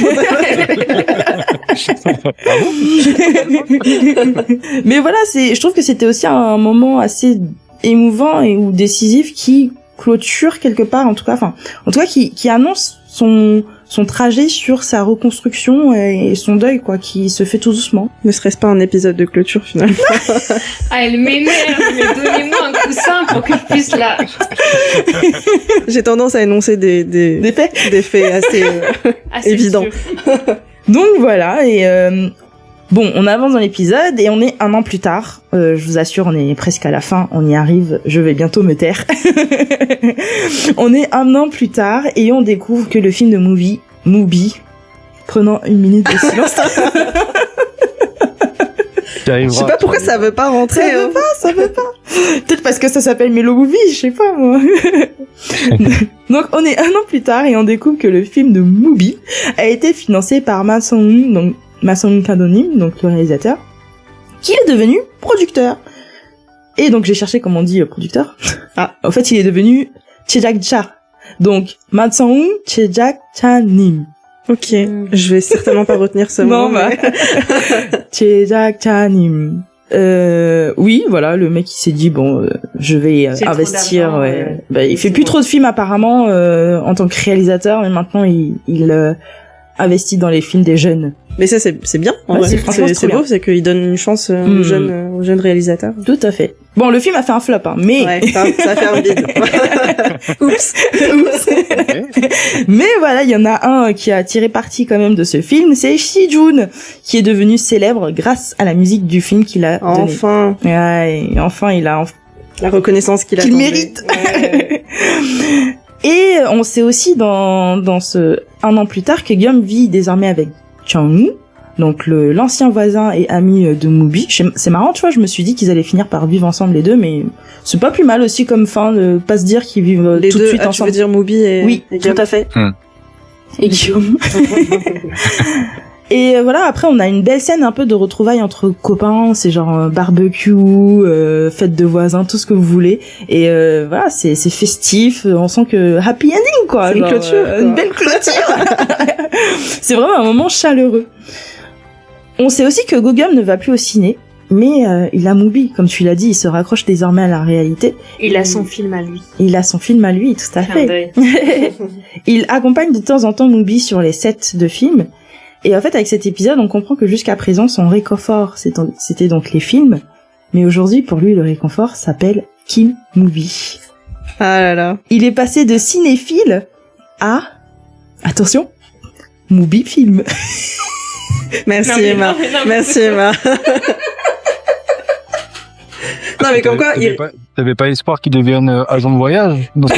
Speaker 1: Mais voilà, je trouve que c'était aussi un moment assez émouvant ou décisif qui clôture quelque part, en tout cas qui annonce son trajet sur sa reconstruction et son deuil, quoi, qui se fait tout doucement.
Speaker 3: Ne serait-ce pas un épisode de clôture, finalement?
Speaker 2: Ah, elle m'énerve, mais donnez-moi un coussin pour que je puisse la...
Speaker 3: J'ai tendance à énoncer des faits assez évidents.
Speaker 1: Donc voilà, et bon, on avance dans l'épisode et on est 1 an plus tard. Je vous assure, on est presque à la fin, on y arrive, je vais bientôt me taire. On est 1 an plus tard et on découvre que le film de Mubi, prenant 1 minute de silence.
Speaker 3: Je sais pas pourquoi ça veut pas rentrer.
Speaker 1: Ça veut pas. Peut-être parce que ça s'appelle Mellow Movie, je sais pas moi. Donc on est 1 an plus tard et on découvre que le film de Mubi a été financé par Mason Kadonim, donc le réalisateur, qui est devenu producteur. Et donc j'ai cherché comment on dit producteur. Ah, en fait il est devenu Chejak-cha. Donc Mason Chejak-chanim.
Speaker 3: Ok, je vais certainement pas retenir ce mot.
Speaker 1: Non, bah. Chejak-chanim. Oui, voilà, le mec il s'est dit bon, je vais investir. Ouais. Bah, il fait plus trop de films apparemment en tant que réalisateur, mais maintenant il investit dans les films des jeunes.
Speaker 3: Mais ça c'est bien. En vrai. C'est beau, c'est qu'il donne une chance aux jeunes réalisateurs.
Speaker 1: Tout à fait. Bon, le film a fait un flop, hein, mais
Speaker 3: ouais, ça a fait un vide. Oups.
Speaker 1: Mais voilà, il y en a un qui a tiré parti quand même de ce film, c'est Si-joon, qui est devenu célèbre grâce à la musique du film qu'il a donné.
Speaker 3: Enfin.
Speaker 1: Ouais, enfin il a
Speaker 3: la reconnaissance qu'il
Speaker 1: mérite. Ouais. Et on sait aussi dans ce 1 an plus tard que Guillaume vit désormais avec Chang-woo, donc l'ancien voisin et ami de Mubi. C'est marrant, tu vois, je me suis dit qu'ils allaient finir par vivre ensemble les deux, mais c'est pas plus mal aussi comme fin de pas se dire qu'ils vivent tout de suite ensemble.
Speaker 3: Tu veux dire Mubi et
Speaker 1: oui,
Speaker 3: et
Speaker 1: tout à fait. Et Guillaume. Et voilà, après on a une belle scène un peu de retrouvailles entre copains, c'est genre barbecue, fête de voisins, tout ce que vous voulez. Et voilà, c'est festif, on sent que happy ending quoi.
Speaker 3: C'est une clôture.
Speaker 1: Une belle clôture. C'est vraiment un moment chaleureux. On sait aussi que Gogum ne va plus au ciné, mais il a Mubi, comme tu l'as dit, il se raccroche désormais à la réalité.
Speaker 2: Il a son film à lui.
Speaker 1: Il a son film à lui, tout à fait. Il accompagne de temps en temps Mubi sur les sets de films. Et en fait, avec cet épisode, on comprend que jusqu'à présent, son réconfort, c'était donc les films. Mais aujourd'hui, pour lui, le réconfort s'appelle Kim Mubi.
Speaker 3: Ah là là.
Speaker 1: Il est passé de cinéphile à... Attention, Mubi film.
Speaker 3: Merci Emma. Merci Emma. Non mais comme quoi...
Speaker 4: T'avais pas espoir qu'il devienne agent de voyage dans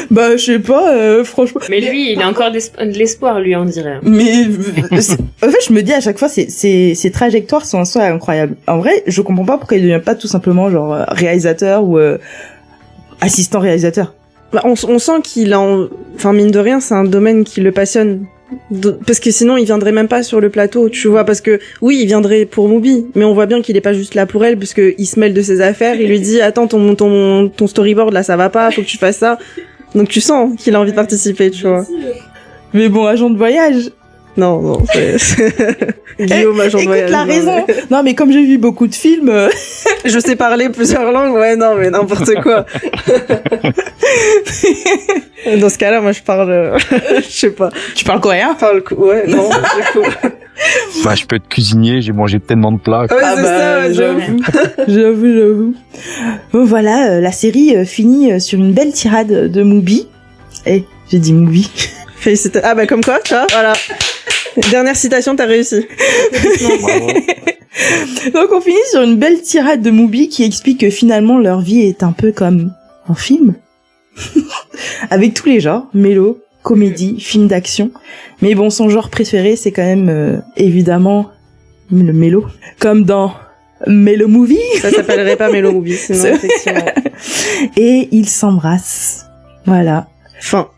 Speaker 1: Bah, je sais pas, franchement.
Speaker 2: Mais lui, il a encore de l'espoir, lui, on dirait.
Speaker 1: Mais, en fait, je me dis à chaque fois, ces trajectoires sont en soi incroyables. En vrai, je comprends pas pourquoi il devient pas tout simplement, genre, réalisateur ou, assistant réalisateur.
Speaker 3: Bah, on sent qu'il a, enfin, mine de rien, c'est un domaine qui le passionne. Parce que sinon il viendrait même pas sur le plateau, tu vois, parce que oui, il viendrait pour Mubi, mais on voit bien qu'il est pas juste là pour elle, parce que il se mêle de ses affaires, il lui dit attends ton storyboard là ça va pas, faut que tu fasses ça. Donc tu sens qu'il a envie de participer, tu vois.
Speaker 1: Mais bon, agent de voyage.
Speaker 3: Non, c'est... Guillaume, agent de voyage.
Speaker 1: Écoute la raison. Non, mais comme j'ai vu beaucoup de films...
Speaker 3: Je sais parler plusieurs langues, ouais, non, mais n'importe quoi. Dans ce cas-là, moi, je parle... je sais pas.
Speaker 1: Tu parles coréen?
Speaker 3: Ouais, non, du coup...
Speaker 4: Bah, je peux être cuisinier, j'ai mangé tellement de plats.
Speaker 3: Ouais, c'est ça, j'avoue.
Speaker 1: J'avoue. Bon, voilà, la série finit sur une belle tirade de Mubi. J'ai dit Mubi.
Speaker 3: Félicitations. Ah bah comme quoi, tu vois, voilà. Dernière citation, t'as réussi.
Speaker 1: Donc on finit sur une belle tirade de Mubi qui explique que finalement leur vie est un peu comme un film. Avec tous les genres, mélo, comédie, film d'action. Mais bon, son genre préféré, c'est quand même évidemment le mélo, comme dans Mélo Movie.
Speaker 3: Ça s'appellerait pas Mélo Movie, sinon effectivement.
Speaker 1: Et ils s'embrassent. Voilà.
Speaker 3: Fin.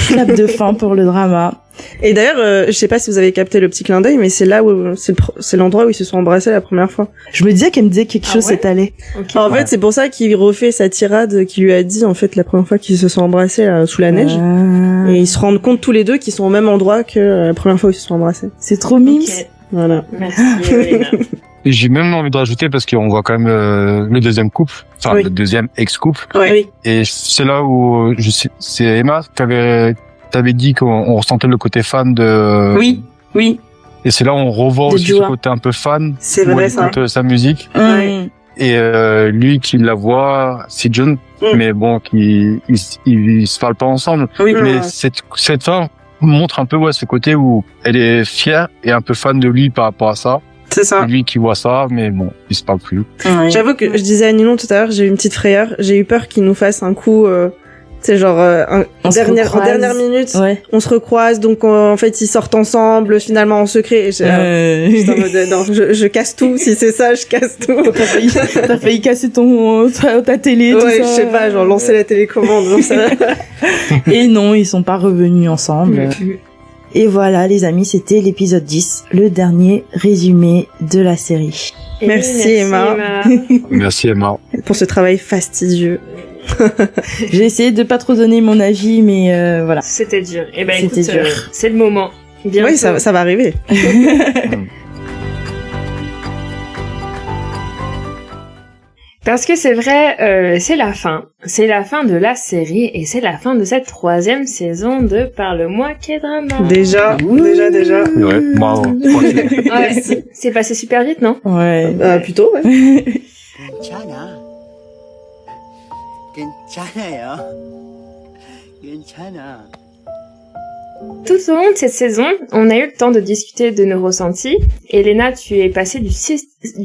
Speaker 1: Clap de fin pour le drama.
Speaker 3: Et d'ailleurs, je sais pas si vous avez capté le petit clin d'œil, mais c'est là où c'est l'endroit où ils se sont embrassés la première fois.
Speaker 1: Je me disais qu'elle me disait quelque chose s'est allé.
Speaker 2: Okay.
Speaker 3: En fait, c'est pour ça qu'il refait sa tirade qu'il lui a dit en fait la première fois qu'ils se sont embrassés là, sous la neige. Et ils se rendent compte tous les deux qu'ils sont au même endroit que la première fois où ils se sont embrassés.
Speaker 1: C'est trop mimes.
Speaker 2: Okay.
Speaker 3: Voilà.
Speaker 2: Merci Elena.
Speaker 4: Et j'ai même envie de rajouter parce qu'on voit quand même le deuxième couple, enfin le deuxième ex-couple.
Speaker 3: Oui.
Speaker 4: Et c'est là où c'est Emma t'avais dit qu'on ressentait le côté fan de.
Speaker 3: Oui.
Speaker 4: Et c'est là où on revoit aussi ce côté un peu fan.
Speaker 3: C'est vrai ça.
Speaker 4: De sa musique.
Speaker 3: Ouais.
Speaker 4: Et lui qui la voit, c'est John, mais bon, ils se parlent pas ensemble.
Speaker 3: Oui.
Speaker 4: Mais cette fin montre un peu ce côté où elle est fière et un peu fan de lui par rapport à ça.
Speaker 3: C'est ça.
Speaker 4: Lui qui voit ça, mais bon, il se parle plus.
Speaker 3: Ouais. J'avoue que je disais à Ninon tout à l'heure, j'ai eu une petite frayeur. J'ai eu peur qu'il nous fasse un coup, tu sais, genre en dernière minute, on se recroise, donc en fait ils sortent ensemble, finalement en secret. Et en mode, non, je casse tout. Si c'est ça, je casse tout.
Speaker 1: T'as failli casser ta télé, tout ça.
Speaker 3: Je sais pas, genre lancer la télécommande. Donc ça...
Speaker 1: Et non, ils sont pas revenus ensemble. Et voilà, les amis, c'était l'épisode 10, le dernier résumé de la série.
Speaker 3: Merci Emma.
Speaker 4: Merci Emma.
Speaker 3: Pour ce travail fastidieux.
Speaker 1: J'ai essayé de pas trop donner mon avis, mais voilà.
Speaker 2: C'était dur. Eh ben écoute, c'est le moment. Bientôt.
Speaker 3: Oui, ça va arriver.
Speaker 2: Parce que c'est vrai, c'est la fin. C'est la fin de la série et c'est la fin de cette 3e saison de Parle-moi K-drama.
Speaker 3: Déjà.
Speaker 4: Ouais, bravo.
Speaker 2: Ouais, c'est passé super vite, non?
Speaker 1: Ouais.
Speaker 3: Plutôt, ouais.
Speaker 2: 괜찮아. Tout au long de cette saison, on a eu le temps de discuter de nos ressentis. Elena, tu es passée du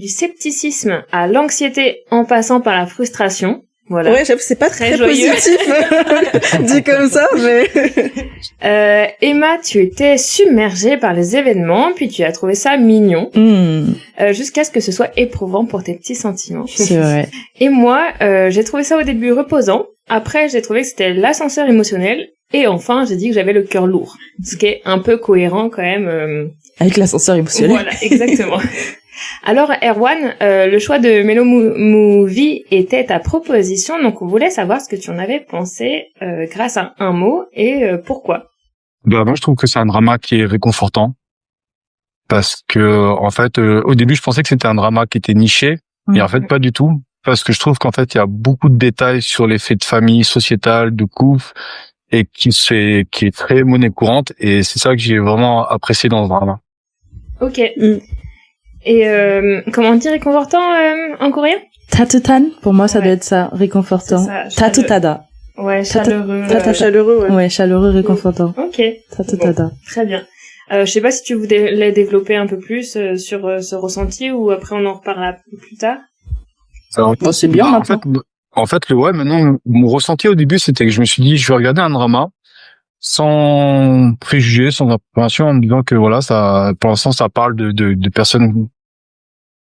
Speaker 2: scepticisme à l'anxiété en passant par la frustration. Voilà.
Speaker 3: Ouais, j'avoue, c'est pas très positif dit comme ça, mais...
Speaker 2: Emma, tu étais submergée par les événements, puis tu as trouvé ça mignon, jusqu'à ce que ce soit éprouvant pour tes petits sentiments.
Speaker 1: C'est vrai.
Speaker 2: Et moi, j'ai trouvé ça au début reposant. Après, j'ai trouvé que c'était l'ascenseur émotionnel. Et enfin, j'ai dit que j'avais le cœur lourd. Ce qui est un peu cohérent quand même.
Speaker 1: Avec l'ascenseur émotionnel.
Speaker 2: Voilà, exactement. Alors, Erwan, le choix de Mélo Movie était ta proposition, donc on voulait savoir ce que tu en avais pensé grâce à un mot et pourquoi.
Speaker 4: Bah, moi, je trouve que c'est un drama qui est réconfortant. Parce que, en fait, au début, je pensais que c'était un drama qui était niché. Et en fait, pas du tout. Parce que je trouve qu'en fait, il y a beaucoup de détails sur les faits de famille, sociétale, de couple, et qui est très monnaie courante. Et c'est ça que j'ai vraiment apprécié dans ce drama.
Speaker 2: Ok. Et comment on dit réconfortant en coréen?
Speaker 1: Tatutan, pour moi, ça doit être ça, réconfortant. Tatutada.
Speaker 2: Ouais, chaleureux.
Speaker 3: Chaleureux, ouais.
Speaker 1: Ouais, chaleureux, réconfortant.
Speaker 2: Ok.
Speaker 1: Tatutada.
Speaker 2: Bon, très bien. Je sais pas si tu voulais développer un peu plus sur ce ressenti ou après on en reparlera plus tard.
Speaker 4: Alors,
Speaker 1: c'est bien maintenant.
Speaker 4: En fait, maintenant, mon ressenti au début, c'était que je me suis dit, je vais regarder un drama sans préjugés, sans appréhension, en me disant que voilà, ça, pour l'instant, ça parle de personnes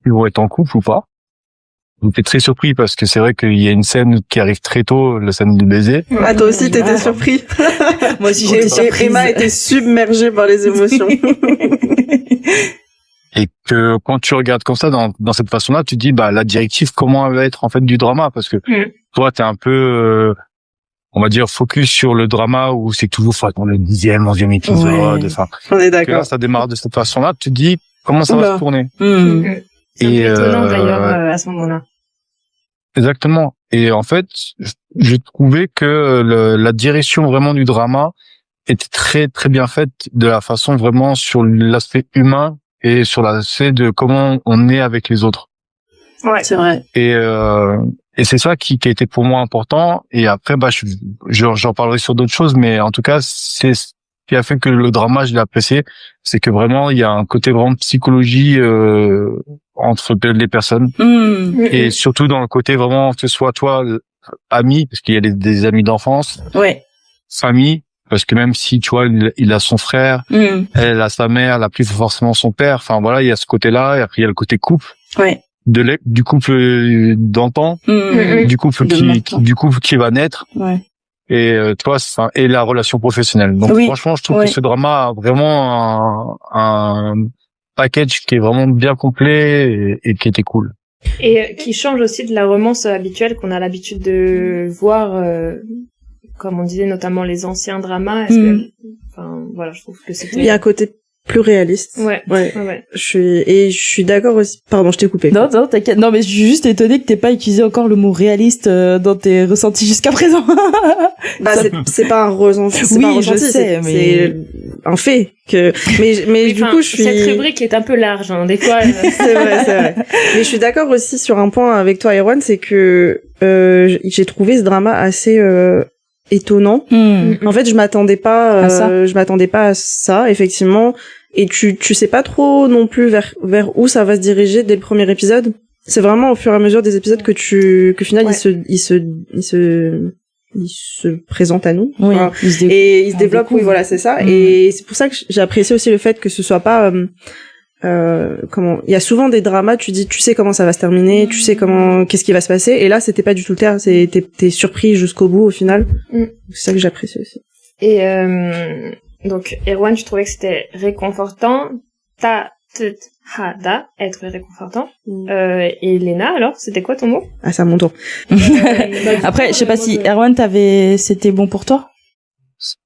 Speaker 4: qui vont être en couple ou pas. J'étais très surpris parce que c'est vrai qu'il y a une scène qui arrive très tôt, la scène du baiser.
Speaker 3: Ah, toi aussi, t'étais surpris.
Speaker 1: Moi aussi, j'étais surprise.
Speaker 3: Emma était submergée par les émotions.
Speaker 4: Et que quand tu regardes comme ça, dans cette façon-là, tu te dis, bah, la directive, comment elle va être, en fait, du drama? Parce que, toi, t'es un peu, on va dire, focus sur le drama où c'est toujours, faut attendre le 10e, 11e épisode. Enfin,
Speaker 3: on est d'accord.
Speaker 4: Là, ça démarre de cette façon-là, tu te dis, comment ça va se tourner?
Speaker 2: C'est étonnant, d'ailleurs, à ce moment-là.
Speaker 4: Exactement. Et en fait, j'ai trouvé que la direction vraiment du drama était très, très bien faite de la façon vraiment sur l'aspect humain et sur l'aspect de comment on est avec les autres.
Speaker 2: Ouais, c'est vrai.
Speaker 4: Et c'est ça qui a été pour moi important. Et après, bah, j'en parlerai sur d'autres choses, mais en tout cas, c'est ce qui a fait que le drama, je l'ai apprécié. C'est que vraiment, il y a un côté vraiment psychologie, entre les personnes. Et surtout dans le côté vraiment, que ce soit toi, ami, parce qu'il y a des amis d'enfance.
Speaker 1: Ouais.
Speaker 4: Famille. parce que même si tu vois il a son frère, elle a sa mère, elle a plus forcément son père. Enfin voilà, il y a ce côté-là, et après il y a le côté couple.
Speaker 1: Ouais.
Speaker 4: Du couple d'antan, du couple qui va naître.
Speaker 1: Ouais.
Speaker 4: Et tu vois, et la relation professionnelle. Donc franchement, je trouve que ce drama a vraiment un package qui est vraiment bien complet et qui était cool.
Speaker 2: Et qui change aussi de la romance habituelle qu'on a l'habitude de voir, comme on disait, notamment les anciens dramas. Enfin, voilà, je trouve que c'était...
Speaker 3: Il y a un côté plus réaliste.
Speaker 2: Ouais.
Speaker 3: Je suis d'accord aussi. Pardon, je t'ai coupé.
Speaker 1: Non, t'inquiète. Non, mais je suis juste étonnée que t'aies pas utilisé encore le mot réaliste dans tes ressentis jusqu'à présent.
Speaker 3: Bah, c'est pas un ressenti. C'est pas un ressenti, c'est un fait que, mais du coup, je suis...
Speaker 2: Cette rubrique est un peu large, hein, des fois.
Speaker 3: C'est vrai. Mais je suis d'accord aussi sur un point avec toi, Erwan, c'est que, j'ai trouvé ce drama assez, étonnant. En fait, je m'attendais pas à ça, effectivement. Et tu sais pas trop non plus vers où ça va se diriger dès le premier épisode. C'est vraiment au fur et à mesure des épisodes que finalement il se présente à nous.
Speaker 1: Oui,
Speaker 3: enfin, il se développe. Oui, voilà, c'est ça. Et c'est pour ça que j'ai apprécié aussi le fait que ce soit pas, il y a souvent des dramas, tu sais comment ça va se terminer, tu sais qu'est-ce qui va se passer, et là c'était pas du tout le cas, t'es surpris jusqu'au bout au final. C'est ça que j'apprécie aussi.
Speaker 2: Et donc Erwan, tu trouvais que c'était réconfortant, hada, être réconfortant. Et Léna, alors, c'était quoi ton mot?
Speaker 3: Ah, c'est à mon tour.
Speaker 1: Après, je sais pas si Erwan c'était bon pour toi?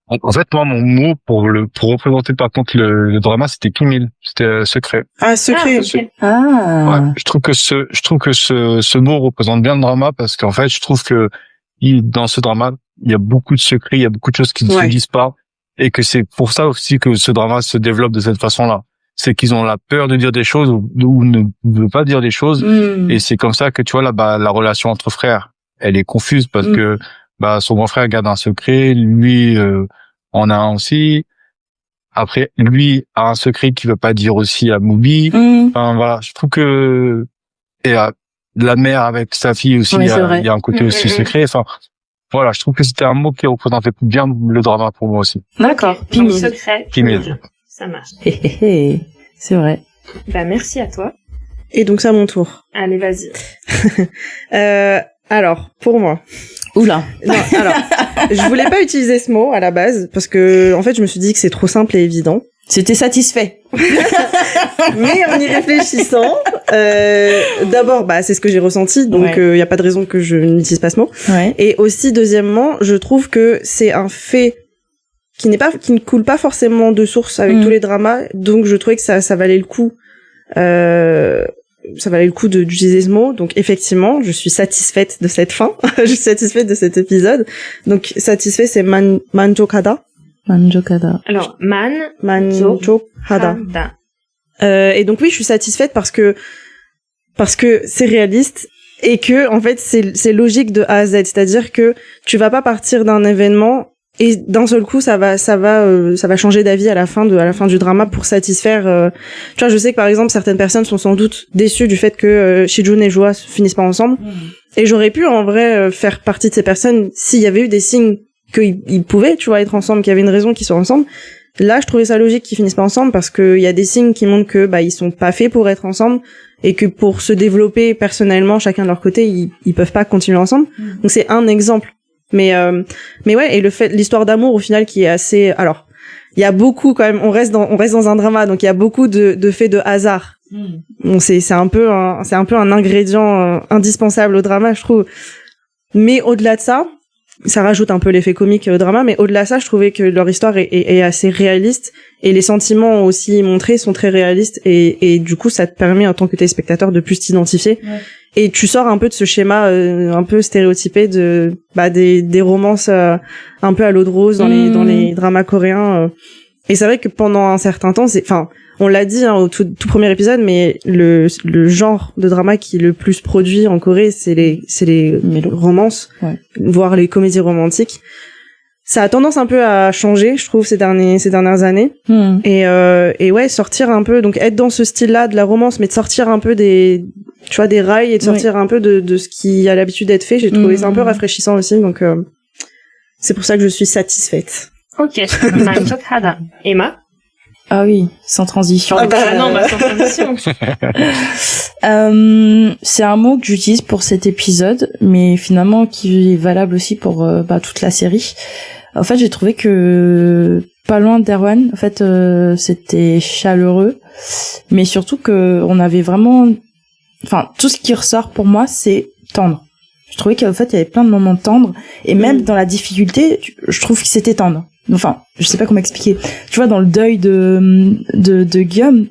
Speaker 4: En fait, moi, mon mot pour représenter par contre le drama, c'était Kimil. C'était secret.
Speaker 3: Ah, secret.
Speaker 2: Okay.
Speaker 4: Ouais, je trouve que ce mot représente bien le drama parce qu'en fait, je trouve que dans ce drama, il y a beaucoup de secrets, il y a beaucoup de choses qui ne se disent pas et que c'est pour ça aussi que ce drama se développe de cette façon-là. C'est qu'ils ont la peur de dire des choses ou ne veulent pas dire des choses et c'est comme ça que tu vois la relation entre frères, elle est confuse parce que son grand frère garde un secret, lui en a un aussi. Après, lui a un secret qu'il veut pas dire aussi à Mubi. Enfin voilà, je trouve que la mère avec sa fille aussi, il y a un côté aussi secret. Enfin voilà, je trouve que c'était un mot qui représentait bien le drama pour moi aussi.
Speaker 1: D'accord.
Speaker 2: Pimil. Secret.
Speaker 4: Pimil.
Speaker 2: Ça marche.
Speaker 1: C'est vrai.
Speaker 2: Bah merci à toi.
Speaker 3: Et donc c'est à mon tour.
Speaker 2: Allez, vas-y.
Speaker 3: Alors, pour moi.
Speaker 1: Oula.
Speaker 3: Non, alors, je voulais pas utiliser ce mot à la base parce que en fait, je me suis dit que c'est trop simple et évident.
Speaker 1: C'était satisfait.
Speaker 3: Mais en y réfléchissant, d'abord, c'est ce que j'ai ressenti, donc y a pas de raison que je n'utilise pas ce mot.
Speaker 1: Ouais.
Speaker 3: Et aussi, deuxièmement, je trouve que c'est un fait qui ne coule pas forcément de source avec tous les dramas, donc je trouvais que ça valait le coup. Ça valait le coup d'utiliser ce mot. Donc effectivement, je suis satisfaite de cette fin. Je suis satisfaite de cet épisode. Donc satisfait, c'est manjokada.
Speaker 1: Manjokada.
Speaker 2: Alors
Speaker 3: manjokada. Et donc oui, je suis satisfaite parce que c'est réaliste et que en fait c'est logique de A à Z. C'est-à-dire que tu vas pas partir d'un événement et d'un seul coup ça va changer d'avis à la fin du drama pour satisfaire tu vois, je sais que par exemple certaines personnes sont sans doute déçues du fait que Shijun et Joa finissent pas ensemble et j'aurais pu en vrai faire partie de ces personnes s'il y avait eu des signes qu'ils pouvaient, tu vois, être ensemble, qu'il y avait une raison qu'ils soient ensemble. Là, je trouvais ça logique qu'ils finissent pas ensemble parce que il y a des signes qui montrent que ils sont pas faits pour être ensemble et que pour se développer personnellement chacun de leur côté, ils peuvent pas continuer ensemble. Donc c'est un exemple. Mais ouais, et l'histoire d'amour au final qui est assez, alors il y a beaucoup quand même, on reste dans un drama, donc il y a beaucoup de faits de hasard. Bon, c'est un peu un ingrédient indispensable au drama, je trouve. Mais au-delà de ça rajoute un peu l'effet comique au drama, mais au-delà de ça, je trouvais que leur histoire est assez réaliste et les sentiments aussi montrés sont très réalistes et du coup ça te permet en tant que téléspectateur de plus t'identifier. Et tu sors un peu de ce schéma un peu stéréotypé de des romances un peu à l'eau de rose dans les dramas coréens et c'est vrai que pendant un certain temps on l'a dit au tout premier épisode, mais le genre de drama qui est le plus produit en Corée, c'est les romances, voire les comédies romantiques. Ça a tendance un peu à changer, je trouve, ces dernières années. Et ouais, sortir un peu, donc être dans ce style-là de la romance, mais de sortir un peu des rails et de sortir un peu de ce qui a l'habitude d'être fait. J'ai trouvé ça un peu rafraîchissant aussi, donc c'est pour ça que je suis satisfaite.
Speaker 2: Ok. Emma?
Speaker 1: Ah oui, sans transition.
Speaker 2: Sans transition.
Speaker 1: C'est un mot que j'utilise pour cet épisode, mais finalement qui est valable aussi pour toute la série. En fait, j'ai trouvé que pas loin d'Erwan, en fait, c'était chaleureux, mais surtout que on avait vraiment, enfin, tout ce qui ressort pour moi, c'est tendre. Je trouvais qu'en fait, il y avait plein de moments tendres, et même dans la difficulté, je trouve que c'était tendre. Enfin, je sais pas comment expliquer. Tu vois, dans le deuil de Guillaume,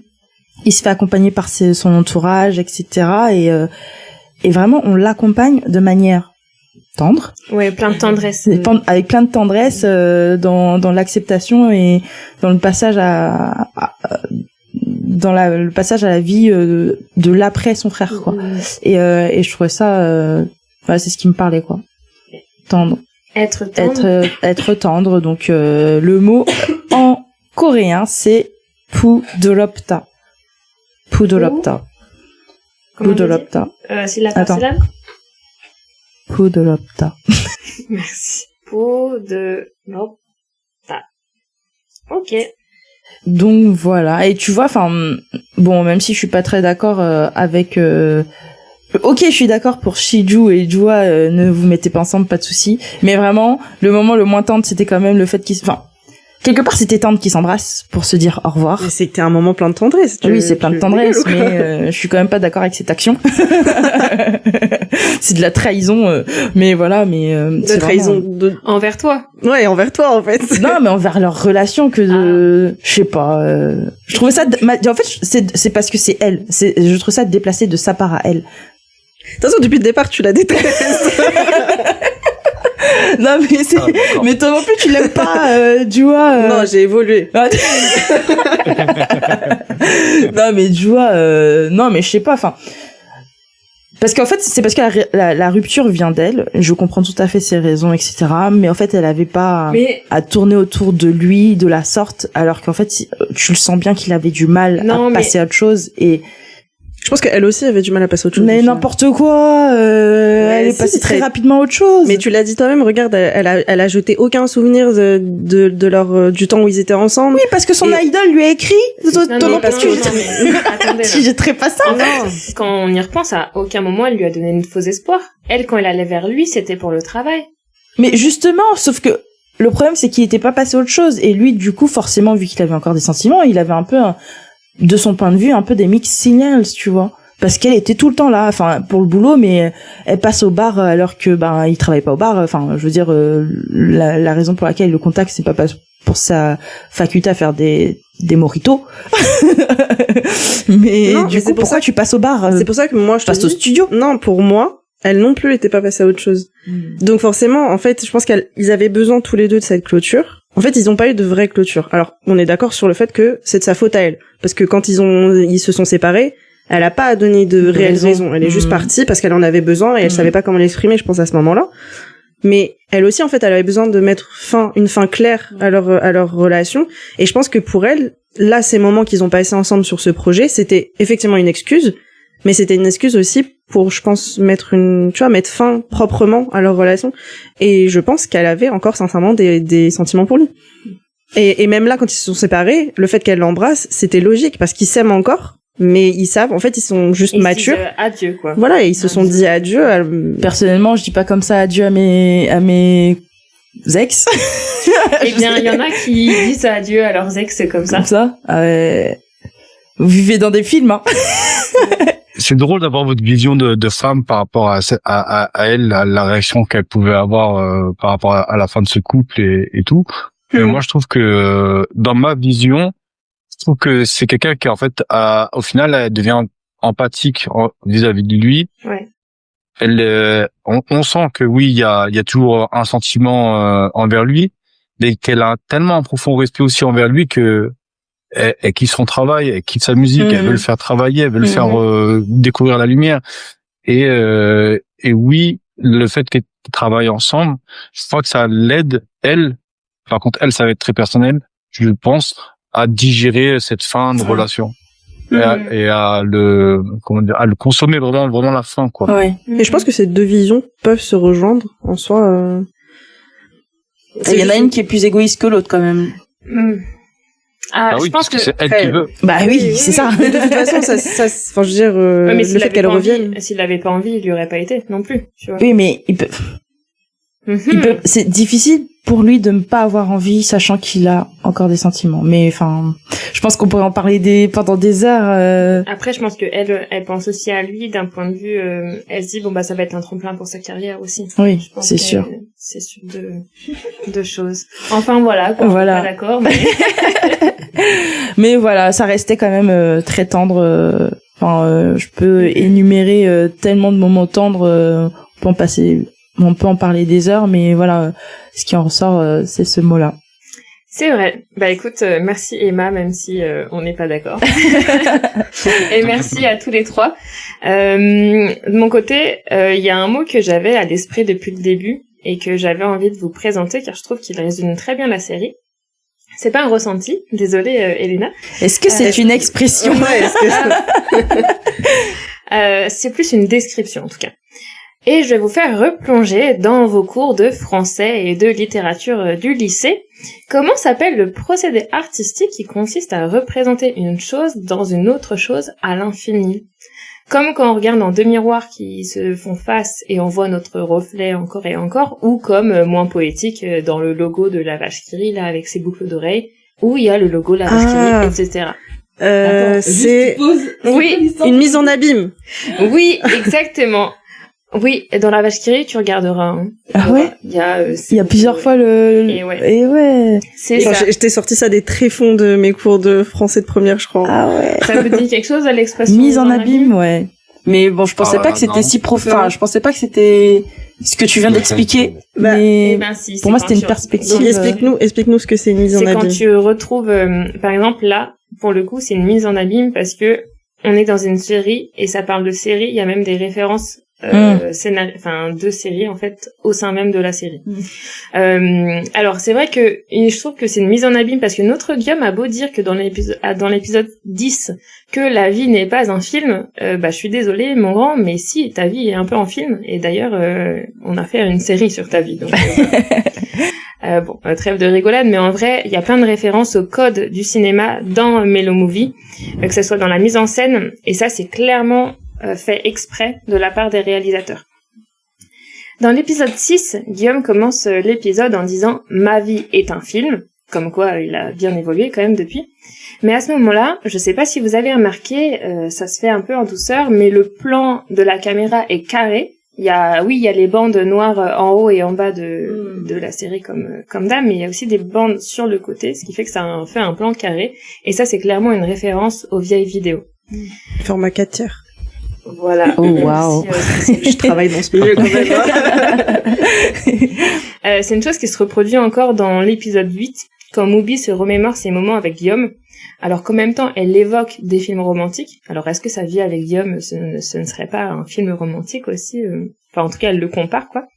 Speaker 1: il se fait accompagner par son entourage, etc. Et vraiment, on l'accompagne de manière tendre.
Speaker 2: Ouais, plein de tendresse.
Speaker 1: Avec plein de tendresse dans l'acceptation et dans le passage le passage à la vie de l'après son frère, quoi. Et je trouvais ça, c'est ce qui me parlait, quoi. Tendre.
Speaker 2: Être tendre.
Speaker 1: Être tendre. Donc le mot en coréen c'est pudolopta. Pudolopta. Pudolopta.
Speaker 2: Syllabe par syllabe.
Speaker 1: Pudolopta.
Speaker 2: Merci. Pudolopta. Ok.
Speaker 1: Donc voilà. Et tu vois, enfin, bon, même si je suis pas très d'accord avec. Ok, je suis d'accord pour Shiju et Jua, ne vous mettez pas ensemble, pas de souci. Mais vraiment, le moment le moins tendre, c'était quand même le fait qu'ils, enfin, quelque part, c'était tendre qu'ils s'embrassent pour se dire au revoir.
Speaker 3: Mais c'était un moment plein de tendresse.
Speaker 1: Oui, c'est plein de tendresse, mais je suis quand même pas d'accord avec cette action. C'est de la trahison, mais voilà, mais
Speaker 3: de trahison
Speaker 2: envers toi.
Speaker 3: Ouais, envers toi en fait.
Speaker 1: Non, mais envers leur relation que de, je sais pas. Je trouvais ça, en fait, c'est parce que c'est elle. Je trouve ça déplacé de sa part à elle.
Speaker 3: De toute façon, depuis le départ, tu la détestes.
Speaker 1: Non, mais mais toi non plus, tu l'aimes pas, Jua.
Speaker 3: Non, j'ai évolué.
Speaker 1: Non, mais Jua, non, mais je sais pas, enfin. Parce qu'en fait, c'est parce que la rupture vient d'elle. Je comprends tout à fait ses raisons, etc. Mais en fait, elle avait pas à tourner autour de lui de la sorte, alors qu'en fait, tu le sens bien qu'il avait du mal à passer à autre chose et.
Speaker 3: Je pense qu'elle aussi avait du mal à passer à autre chose.
Speaker 1: Mais n'importe quoi, elle est passée très rapidement à autre chose.
Speaker 3: Mais tu l'as dit toi-même, regarde, elle a jeté aucun souvenir de leur, du temps où ils étaient ensemble.
Speaker 1: Oui, parce que son idole lui a écrit. Tu jetterais pas ça.
Speaker 2: Non, quand on y repense, à aucun moment elle lui a donné une faux espoir. Elle, quand elle allait vers lui, c'était pour le travail.
Speaker 1: Mais justement, sauf que le problème, c'est qu'il était pas passé à autre chose. Et lui, du coup, forcément, vu qu'il avait encore des sentiments, il avait un peu de son point de vue, un peu des mixed signals, tu vois. Parce qu'elle était tout le temps là, enfin, pour le boulot, mais elle passe au bar alors que, il travaille pas au bar. Enfin, je veux dire, la raison pour laquelle il le contacte, c'est pas pour sa faculté à faire des mojitos. Mais non, du coup, pourquoi tu passes au bar?
Speaker 3: C'est pour ça que moi, je
Speaker 1: passe au studio.
Speaker 3: Non, pour moi, elle non plus était pas passée à autre chose. Donc forcément, en fait, je pense qu'ils avaient besoin tous les deux de cette clôture. En fait, ils ont pas eu de vraie clôture. Alors, on est d'accord sur le fait que c'est de sa faute à elle. Parce que quand ils se sont séparés, elle a pas donné de réelle raison. Elle est juste partie parce qu'elle en avait besoin et elle savait pas comment l'exprimer, je pense, à ce moment-là. Mais elle aussi, en fait, elle avait besoin de mettre une fin claire à leur relation. Et je pense que pour elle, là, ces moments qu'ils ont passés ensemble sur ce projet, c'était effectivement une excuse. Mais c'était une excuse aussi pour, je pense, mettre fin proprement à leur relation. Et je pense qu'elle avait encore sincèrement des sentiments pour lui. Et même là, quand ils se sont séparés, le fait qu'elle l'embrasse, c'était logique parce qu'ils s'aiment encore, mais ils savent, en fait, ils sont juste matures.
Speaker 2: Adieu, quoi.
Speaker 3: Voilà, et ils se sont dit adieu.
Speaker 1: Personnellement, je dis pas comme ça adieu à mes ex.
Speaker 2: Eh bien, il y en a qui disent adieu à leurs ex comme ça.
Speaker 1: Comme ça? Vous vivez dans des films, hein.
Speaker 4: C'est drôle d'avoir votre vision de femme par rapport à elle, à la réaction qu'elle pouvait avoir par rapport à la fin de ce couple et tout. Moi, je trouve que dans ma vision, je trouve que c'est quelqu'un qui, en fait, au final, elle devient empathique vis-à-vis de lui.
Speaker 2: Ouais.
Speaker 4: On sent que oui, il y a toujours un sentiment envers lui, mais qu'elle a tellement un profond respect aussi envers lui que elle kiffe son travail, elle kiffe sa musique, elle veut le faire travailler, elle veut le faire découvrir la lumière. Et oui, le fait qu'ils travaillent ensemble, je crois que ça l'aide, elle. Par contre, elle, ça va être très personnel, je pense, à digérer cette fin de relation. Et à le consommer vraiment la fin, quoi.
Speaker 1: Ouais.
Speaker 3: Et je pense que ces deux visions peuvent se rejoindre en soi.
Speaker 5: Il y en a une qui est plus égoïste que l'autre quand même.
Speaker 2: Ah,
Speaker 4: oui,
Speaker 2: je pense que
Speaker 4: c'est elle qui veut.
Speaker 1: Bah oui, c'est ça.
Speaker 3: De toute façon, enfin, je veux dire,
Speaker 2: mais
Speaker 3: le fait qu'elle revienne.
Speaker 2: S'il avait pas envie, il lui aurait pas été non plus, tu vois.
Speaker 1: Oui, mais il peut, c'est difficile pour lui de ne pas avoir envie, sachant qu'il a encore des sentiments. Mais enfin, je pense qu'on pourrait en parler pendant des heures.
Speaker 2: Après, je pense que elle pense aussi à lui d'un point de vue. Elle se dit bon bah ça va être un tremplin pour sa carrière aussi.
Speaker 1: Oui, c'est sûr.
Speaker 2: C'est sûr de choses. Enfin voilà. Quoi,
Speaker 1: voilà.
Speaker 2: Pas d'accord. Mais...
Speaker 1: mais voilà, ça restait quand même très tendre. Enfin, je peux énumérer tellement de moments tendres. On peut en parler des heures, mais voilà, ce qui en ressort, c'est ce mot-là.
Speaker 2: C'est vrai. Bah écoute, merci Emma, même si on n'est pas d'accord. Et merci à tous les trois. De mon côté, il y a un mot que j'avais à l'esprit depuis le début et que j'avais envie de vous présenter car je trouve qu'il résume très bien la série. C'est pas un ressenti, désolée Elena.
Speaker 1: Est-ce que c'est une expression?
Speaker 2: C'est plus une description en tout cas. Et je vais vous faire replonger dans vos cours de français et de littérature du lycée. Comment s'appelle le procédé artistique qui consiste à représenter une chose dans une autre chose à l'infini? Comme quand on regarde dans deux miroirs qui se font face et on voit notre reflet encore et encore, ou comme moins poétique dans le logo de la vache qui rit là avec ses boucles d'oreilles, où il y a le logo la vache qui rit, etc.
Speaker 3: C'est une mise en abîme.
Speaker 2: Oui, exactement. Oui, dans la vache qui rit, tu regarderas. Hein.
Speaker 1: Ah ouais.
Speaker 2: Il y a
Speaker 1: plusieurs fois le.
Speaker 2: Et
Speaker 1: Et ouais.
Speaker 2: C'est ça.
Speaker 3: Je t'ai sorti ça des tréfonds de mes cours de français de première, je crois.
Speaker 1: Ah ouais.
Speaker 2: Ça vous dit quelque chose à l'expression
Speaker 1: mise en abîme, ouais.
Speaker 5: Mais bon, je pensais pas que c'était si profond. Enfin, je pensais pas que c'était ce que tu viens d'expliquer. Mais
Speaker 2: si,
Speaker 5: pour moi, c'était une perspective.
Speaker 3: Donc, explique-nous ce que c'est une mise en abîme.
Speaker 2: C'est quand tu retrouves, par exemple, là, pour le coup, c'est une mise en abîme parce que on est dans une série et ça parle de série. Il y a même des références deux séries en fait au sein même de la série. Alors c'est vrai que je trouve que c'est une mise en abîme parce que notre Guillaume a beau dire que dans l'épisode 10 que la vie n'est pas un film, je suis désolée mon grand, mais si ta vie est un peu en film et d'ailleurs on a fait une série sur ta vie. Donc, trêve de rigolade, mais en vrai il y a plein de références au code du cinéma dans Mellow Movie, que ce soit dans la mise en scène et ça c'est clairement fait exprès de la part des réalisateurs. Dans l'épisode 6, Guillaume commence l'épisode en disant « Ma vie est un film », comme quoi il a bien évolué quand même depuis. Mais à ce moment-là, je sais pas si vous avez remarqué, ça se fait un peu en douceur, mais le plan de la caméra est carré. Il y a les bandes noires en haut et en bas de la série comme d'hab, mais il y a aussi des bandes sur le côté, ce qui fait que ça fait un plan carré. Et ça, c'est clairement une référence aux vieilles vidéos.
Speaker 3: Format 4 tiers.
Speaker 2: Voilà.
Speaker 1: Oh wow.
Speaker 3: Je travaille dans ce milieu quand même.
Speaker 2: C'est une chose qui se reproduit encore dans l'épisode 8, quand Mubi se remémore ses moments avec Guillaume, alors qu'en même temps elle évoque des films romantiques. Alors est-ce que sa vie avec Guillaume ce ne serait pas un film romantique aussi Enfin en tout cas elle le compare quoi.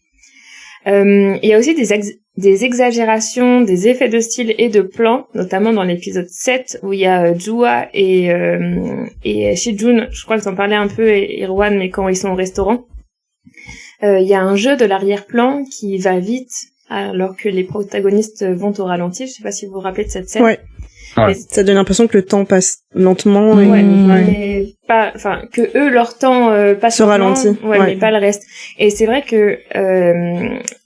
Speaker 2: Il y a aussi des exagérations, des effets de style et de plans, notamment dans l'épisode 7 où il y a Jua et Shijun, je crois que t'en parlais un peu, et Irwan, mais quand ils sont au restaurant. Il y a un jeu de l'arrière-plan qui va vite alors que les protagonistes vont au ralenti. Je sais pas si vous vous rappelez de cette scène.
Speaker 3: Ouais.
Speaker 4: Ouais.
Speaker 3: Ça donne l'impression que le temps passe lentement.
Speaker 2: Mais pas, enfin, que eux, leur temps passe
Speaker 3: se ralentit.
Speaker 2: Ouais, mais pas le reste. Et c'est vrai que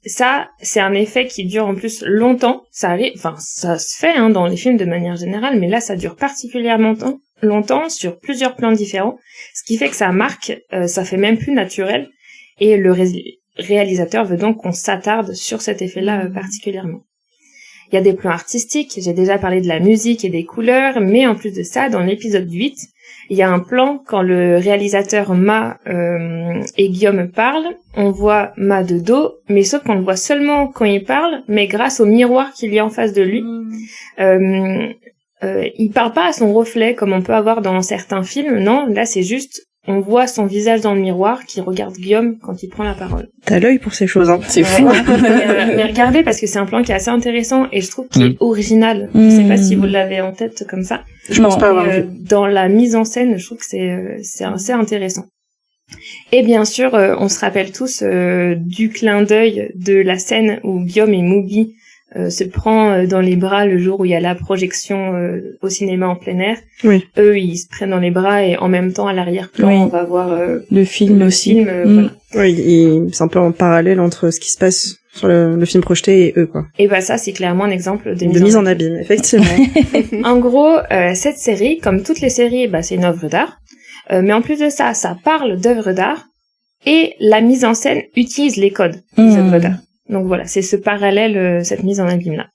Speaker 2: ça, c'est un effet qui dure en plus longtemps. Ça arrive, enfin, ça se fait dans les films de manière générale, mais là, ça dure particulièrement longtemps sur plusieurs plans différents, ce qui fait que ça marque, ça fait même plus naturel. Et le réalisateur veut donc qu'on s'attarde sur cet effet-là particulièrement. Il y a des plans artistiques, j'ai déjà parlé de la musique et des couleurs, mais en plus de ça, dans l'épisode 8, il y a un plan quand le réalisateur Ma et Guillaume parlent, on voit Ma de dos, mais sauf qu'on le voit seulement quand il parle, mais grâce au miroir qu'il y a en face de lui. Il parle pas à son reflet comme on peut avoir dans certains films, non, là c'est juste... On voit son visage dans le miroir qui regarde Guillaume quand il prend la parole.
Speaker 3: T'as l'œil pour ces choses, hein.
Speaker 5: C'est fou.
Speaker 2: Mais regardez, parce que c'est un plan qui est assez intéressant et je trouve qu'il est original. Je sais pas si vous l'avez en tête comme ça.
Speaker 3: Je pense pas avoir vu.
Speaker 2: Dans la mise en scène, je trouve que c'est assez intéressant. Et bien sûr, on se rappelle tous du clin d'œil de la scène où Guillaume et Mubi se prend dans les bras le jour où il y a la projection au cinéma en plein air.
Speaker 3: Oui.
Speaker 2: Eux, ils se prennent dans les bras et en même temps, à l'arrière-plan,
Speaker 5: Oui.
Speaker 2: on va voir
Speaker 5: le film aussi.
Speaker 2: Voilà.
Speaker 3: Oui, c'est un peu en parallèle entre ce qui se passe sur le film projeté et eux, quoi.
Speaker 2: Et bah ça, c'est clairement un exemple de
Speaker 3: mise en abîme, effectivement.
Speaker 2: En gros, cette série, comme toutes les séries, bah, c'est une œuvre d'art. Mais en plus de ça, ça parle d'œuvres d'art et la mise en scène utilise les codes des œuvres d'art. Donc voilà, c'est ce parallèle, cette mise en abîme-là.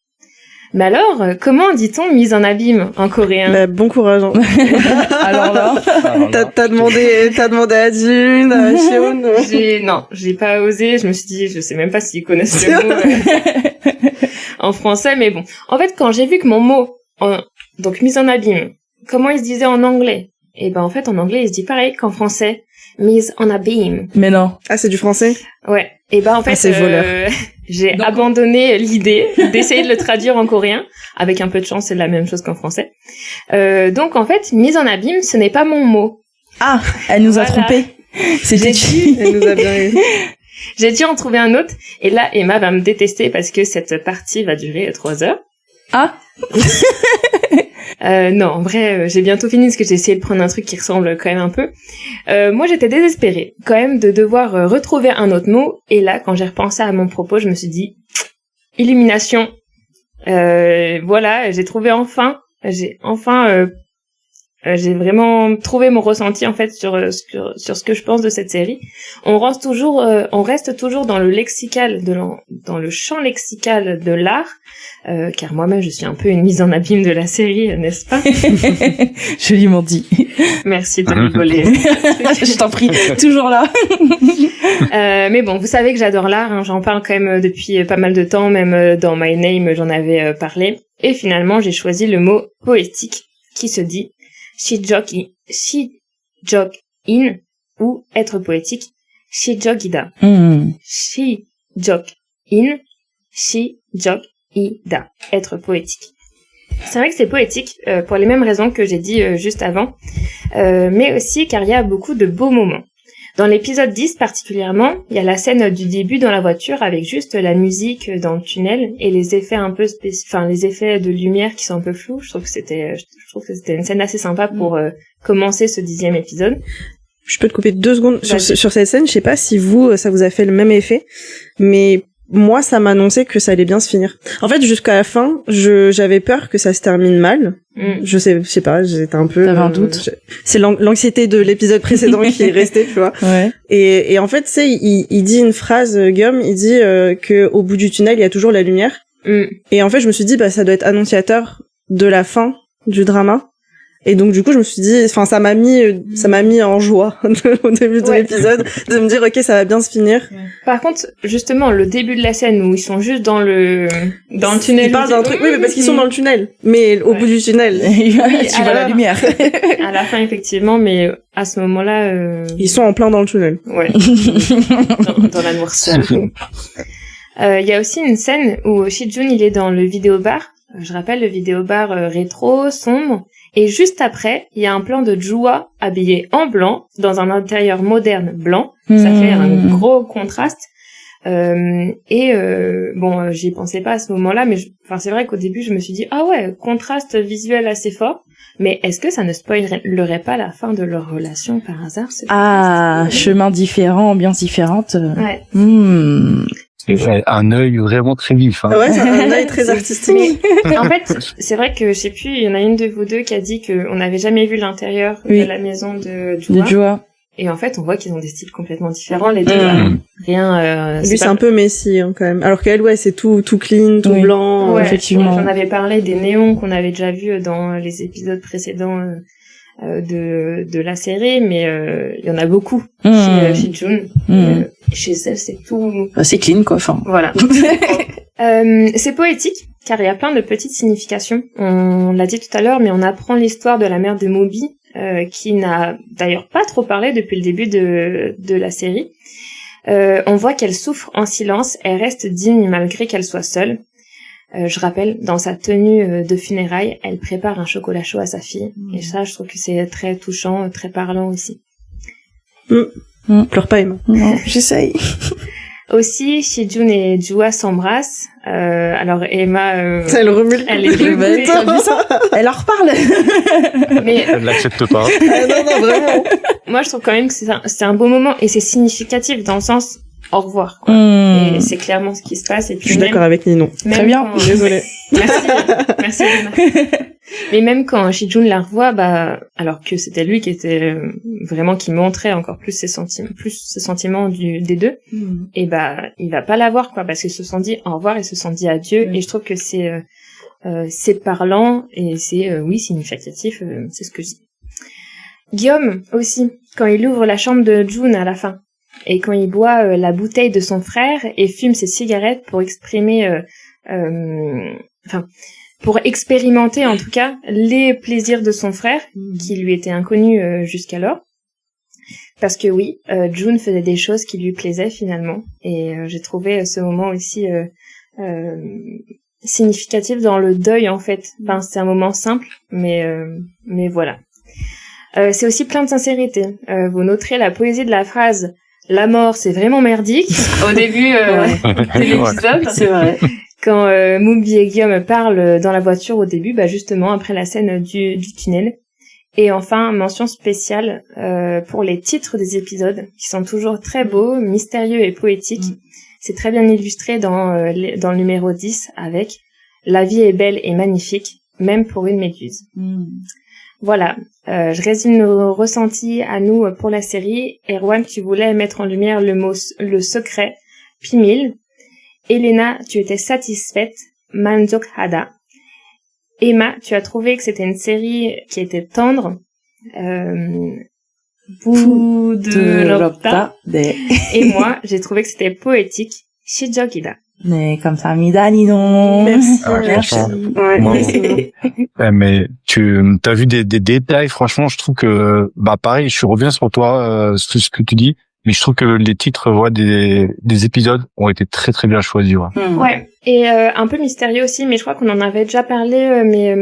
Speaker 2: Mais alors, comment dit-on mise en abîme en coréen?
Speaker 3: Bah, bon courage. Hein.
Speaker 5: Alors là,
Speaker 3: T'as demandé à June, à Sean.
Speaker 2: Non, j'ai pas osé. Je me suis dit, je sais même pas s'ils connaissent le mot en français, mais bon. En fait, quand j'ai vu que mon mot, donc mise en abîme, comment il se disait en anglais? Et ben en fait, en anglais, il se dit pareil qu'en français, mise en abîme.
Speaker 5: mais non.
Speaker 3: Ah, c'est du français?
Speaker 2: Ouais. Et ben en fait,
Speaker 3: c'est voleur.
Speaker 2: j'ai abandonné l'idée d'essayer de le traduire en coréen. Avec un peu de chance, c'est la même chose qu'en français. Donc en fait, mise en abîme, ce n'est pas mon mot.
Speaker 5: Ah, elle nous a
Speaker 2: Voilà.
Speaker 5: trompés. C'était
Speaker 3: Elle nous a bien eu.
Speaker 2: J'ai dû en trouver un autre. Et là, Emma va me détester parce que cette partie va durer 3 heures.
Speaker 5: Ah.
Speaker 2: Non, en vrai, j'ai bientôt fini parce que j'ai essayé de prendre un truc qui ressemble quand même un peu. Moi, j'étais désespérée quand même de devoir retrouver un autre mot. Et là, quand j'ai repensé à mon propos, je me suis dit illumination. Voilà, j'ai trouvé j'ai vraiment trouvé mon ressenti en fait sur ce que je pense de cette série. On reste toujours dans le lexical dans le champ lexical de l'art, car moi-même je suis un peu une mise en abîme de la série, n'est-ce pas?
Speaker 5: Joliment dit.
Speaker 2: Merci de rigoler.
Speaker 5: Je t'en prie, toujours là.
Speaker 2: Mais bon, vous savez que j'adore l'art, hein, j'en parle quand même depuis pas mal de temps, même dans My Name j'en avais parlé. Et finalement, j'ai choisi le mot poétique qui se dit Shijok-in ou être poétique, Shijok-ida. Shijok-in, Shijok-ida, être poétique. C'est vrai que c'est poétique pour les mêmes raisons que j'ai dit juste avant, mais aussi car il y a beaucoup de beaux moments. Dans l'épisode 10 particulièrement, il y a la scène du début dans la voiture avec juste la musique dans le tunnel et les effets un peu les effets de lumière qui sont un peu flous. Je trouve que c'était une scène assez sympa pour commencer ce 10e épisode.
Speaker 3: Je peux te couper 2 secondes sur cette scène. Je sais pas si ça vous a fait le même effet, mais moi, ça m'a annoncé que ça allait bien se finir. En fait, jusqu'à la fin, j'avais peur que ça se termine mal. Je sais pas, j'étais un peu...
Speaker 5: T'avais un doute?
Speaker 3: C'est l'anxiété de l'épisode précédent qui est restée, tu vois.
Speaker 5: Ouais.
Speaker 3: Et en fait, tu sais, il dit une phrase, Guillaume, il dit que au bout du tunnel, il y a toujours la lumière. Et en fait, je me suis dit, ça doit être annonciateur de la fin du drama. Et donc du coup je me suis dit, ça m'a mis en joie au début de l'épisode de me dire ok, ça va bien se finir.
Speaker 2: Par contre, justement, le début de la scène où ils sont juste dans le tunnel,
Speaker 3: ils parlent d'un truc, oui, mais parce qu'ils sont dans le tunnel, mais au bout du tunnel,
Speaker 5: tu vois la lumière.
Speaker 2: À la fin effectivement, mais à ce moment-là,
Speaker 3: ils sont en plein dans le tunnel.
Speaker 2: Ouais. dans la noirceur. Il y a aussi une scène où Shijun il est dans le vidéobar. Je rappelle le vidéobar rétro, sombre. Et juste après, il y a un plan de Jua habillée en blanc, dans un intérieur moderne blanc. Ça fait un gros contraste. J'y pensais pas à ce moment-là, mais c'est vrai qu'au début, je me suis dit, ah ouais, contraste visuel assez fort. Mais est-ce que ça ne spoilerait pas la fin de leur relation par hasard?
Speaker 5: Chemin différent, ambiance différente.
Speaker 2: Ouais.
Speaker 4: Un œil vraiment très vif. Hein.
Speaker 3: Ouais, c'est un œil très artistique.
Speaker 2: Mais, en fait, c'est vrai que je sais plus, il y en a une de vous deux qui a dit qu'on n'avait jamais vu l'intérieur de la maison de
Speaker 5: Jua.
Speaker 2: Et en fait, on voit qu'ils ont des styles complètement différents, les deux. Rien.
Speaker 3: Lui, c'est un peu messy hein, quand même. Alors qu'elle, ouais, c'est tout clean, tout blanc.
Speaker 2: Ouais,
Speaker 5: effectivement.
Speaker 2: J'en avais parlé des néons qu'on avait déjà vus dans les épisodes précédents de la série, mais il y en a beaucoup chez June. Chez elle, c'est tout.
Speaker 5: C'est clean, quoi. Enfin.
Speaker 2: Voilà. C'est poétique, car il y a plein de petites significations. On l'a dit tout à l'heure, mais on apprend l'histoire de la mère de Moby, qui n'a d'ailleurs pas trop parlé depuis le début de la série. On voit qu'elle souffre en silence, elle reste digne malgré qu'elle soit seule. Je rappelle, dans sa tenue de funérailles, elle prépare un chocolat chaud à sa fille. Et ça, je trouve que c'est très touchant, très parlant aussi.
Speaker 3: Pleure pas, Emma.
Speaker 5: Non, j'essaye.
Speaker 2: Aussi, Shijun et Jua s'embrassent. Alors Emma,
Speaker 3: elle remue
Speaker 2: elle est
Speaker 1: elle en reparle.
Speaker 2: Mais
Speaker 4: elle l'accepte pas.
Speaker 3: Non, vraiment.
Speaker 2: Moi, je trouve quand même que c'est un beau moment et c'est significatif dans le sens au revoir, quoi. Et c'est clairement ce qui se passe. Et puis
Speaker 3: je suis d'accord avec Ninon.
Speaker 1: Très bien.
Speaker 3: Désolée.
Speaker 2: Merci Emma. Mais même quand Shijun la revoit, alors que c'était lui qui était vraiment qui montrait encore plus ses sentiments des deux, et il va pas la voir, quoi, parce qu'ils se sont dit au revoir, ils se sont dit adieu, et je trouve que c'est parlant et c'est significatif, c'est ce que je dis. Guillaume aussi, quand il ouvre la chambre de Jun à la fin, et quand il boit la bouteille de son frère et fume ses cigarettes pour exprimer, pour expérimenter en tout cas les plaisirs de son frère, qui lui étaient inconnus jusqu'alors. Parce que oui, Jun faisait des choses qui lui plaisaient finalement, et j'ai trouvé ce moment aussi significatif dans le deuil en fait. Enfin, c'est un moment simple, mais voilà. C'est aussi plein de sincérité. Vous noterez la poésie de la phrase « La mort, c'est vraiment merdique » au début de l'épisode.
Speaker 5: C'est vrai.
Speaker 2: Quand Mubi et Guillaume parlent dans la voiture au début, justement après la scène du tunnel. Et enfin, mention spéciale pour les titres des épisodes, qui sont toujours très beaux, mystérieux et poétiques. C'est très bien illustré dans le numéro 10 avec « La vie est belle et magnifique, même pour une méduse ». Voilà, je résume nos ressentis à nous pour la série. Erwan, tu voulais mettre en lumière le secret, Pimil. Elena, tu étais satisfaite, Manjok Hada. Emma, tu as trouvé que c'était une série qui était tendre, Buduropta. Et moi, j'ai trouvé que c'était poétique, Shijokida.
Speaker 1: Mais comme ça, Ninon.
Speaker 3: Merci.
Speaker 4: Mais tu as vu des détails, franchement, je trouve que, pareil, je reviens sur toi, sur ce que tu dis, mais je trouve que les titres, des épisodes ont été très très bien choisis,
Speaker 2: Ouais. Et un peu mystérieux aussi, mais je crois qu'on en avait déjà parlé, mais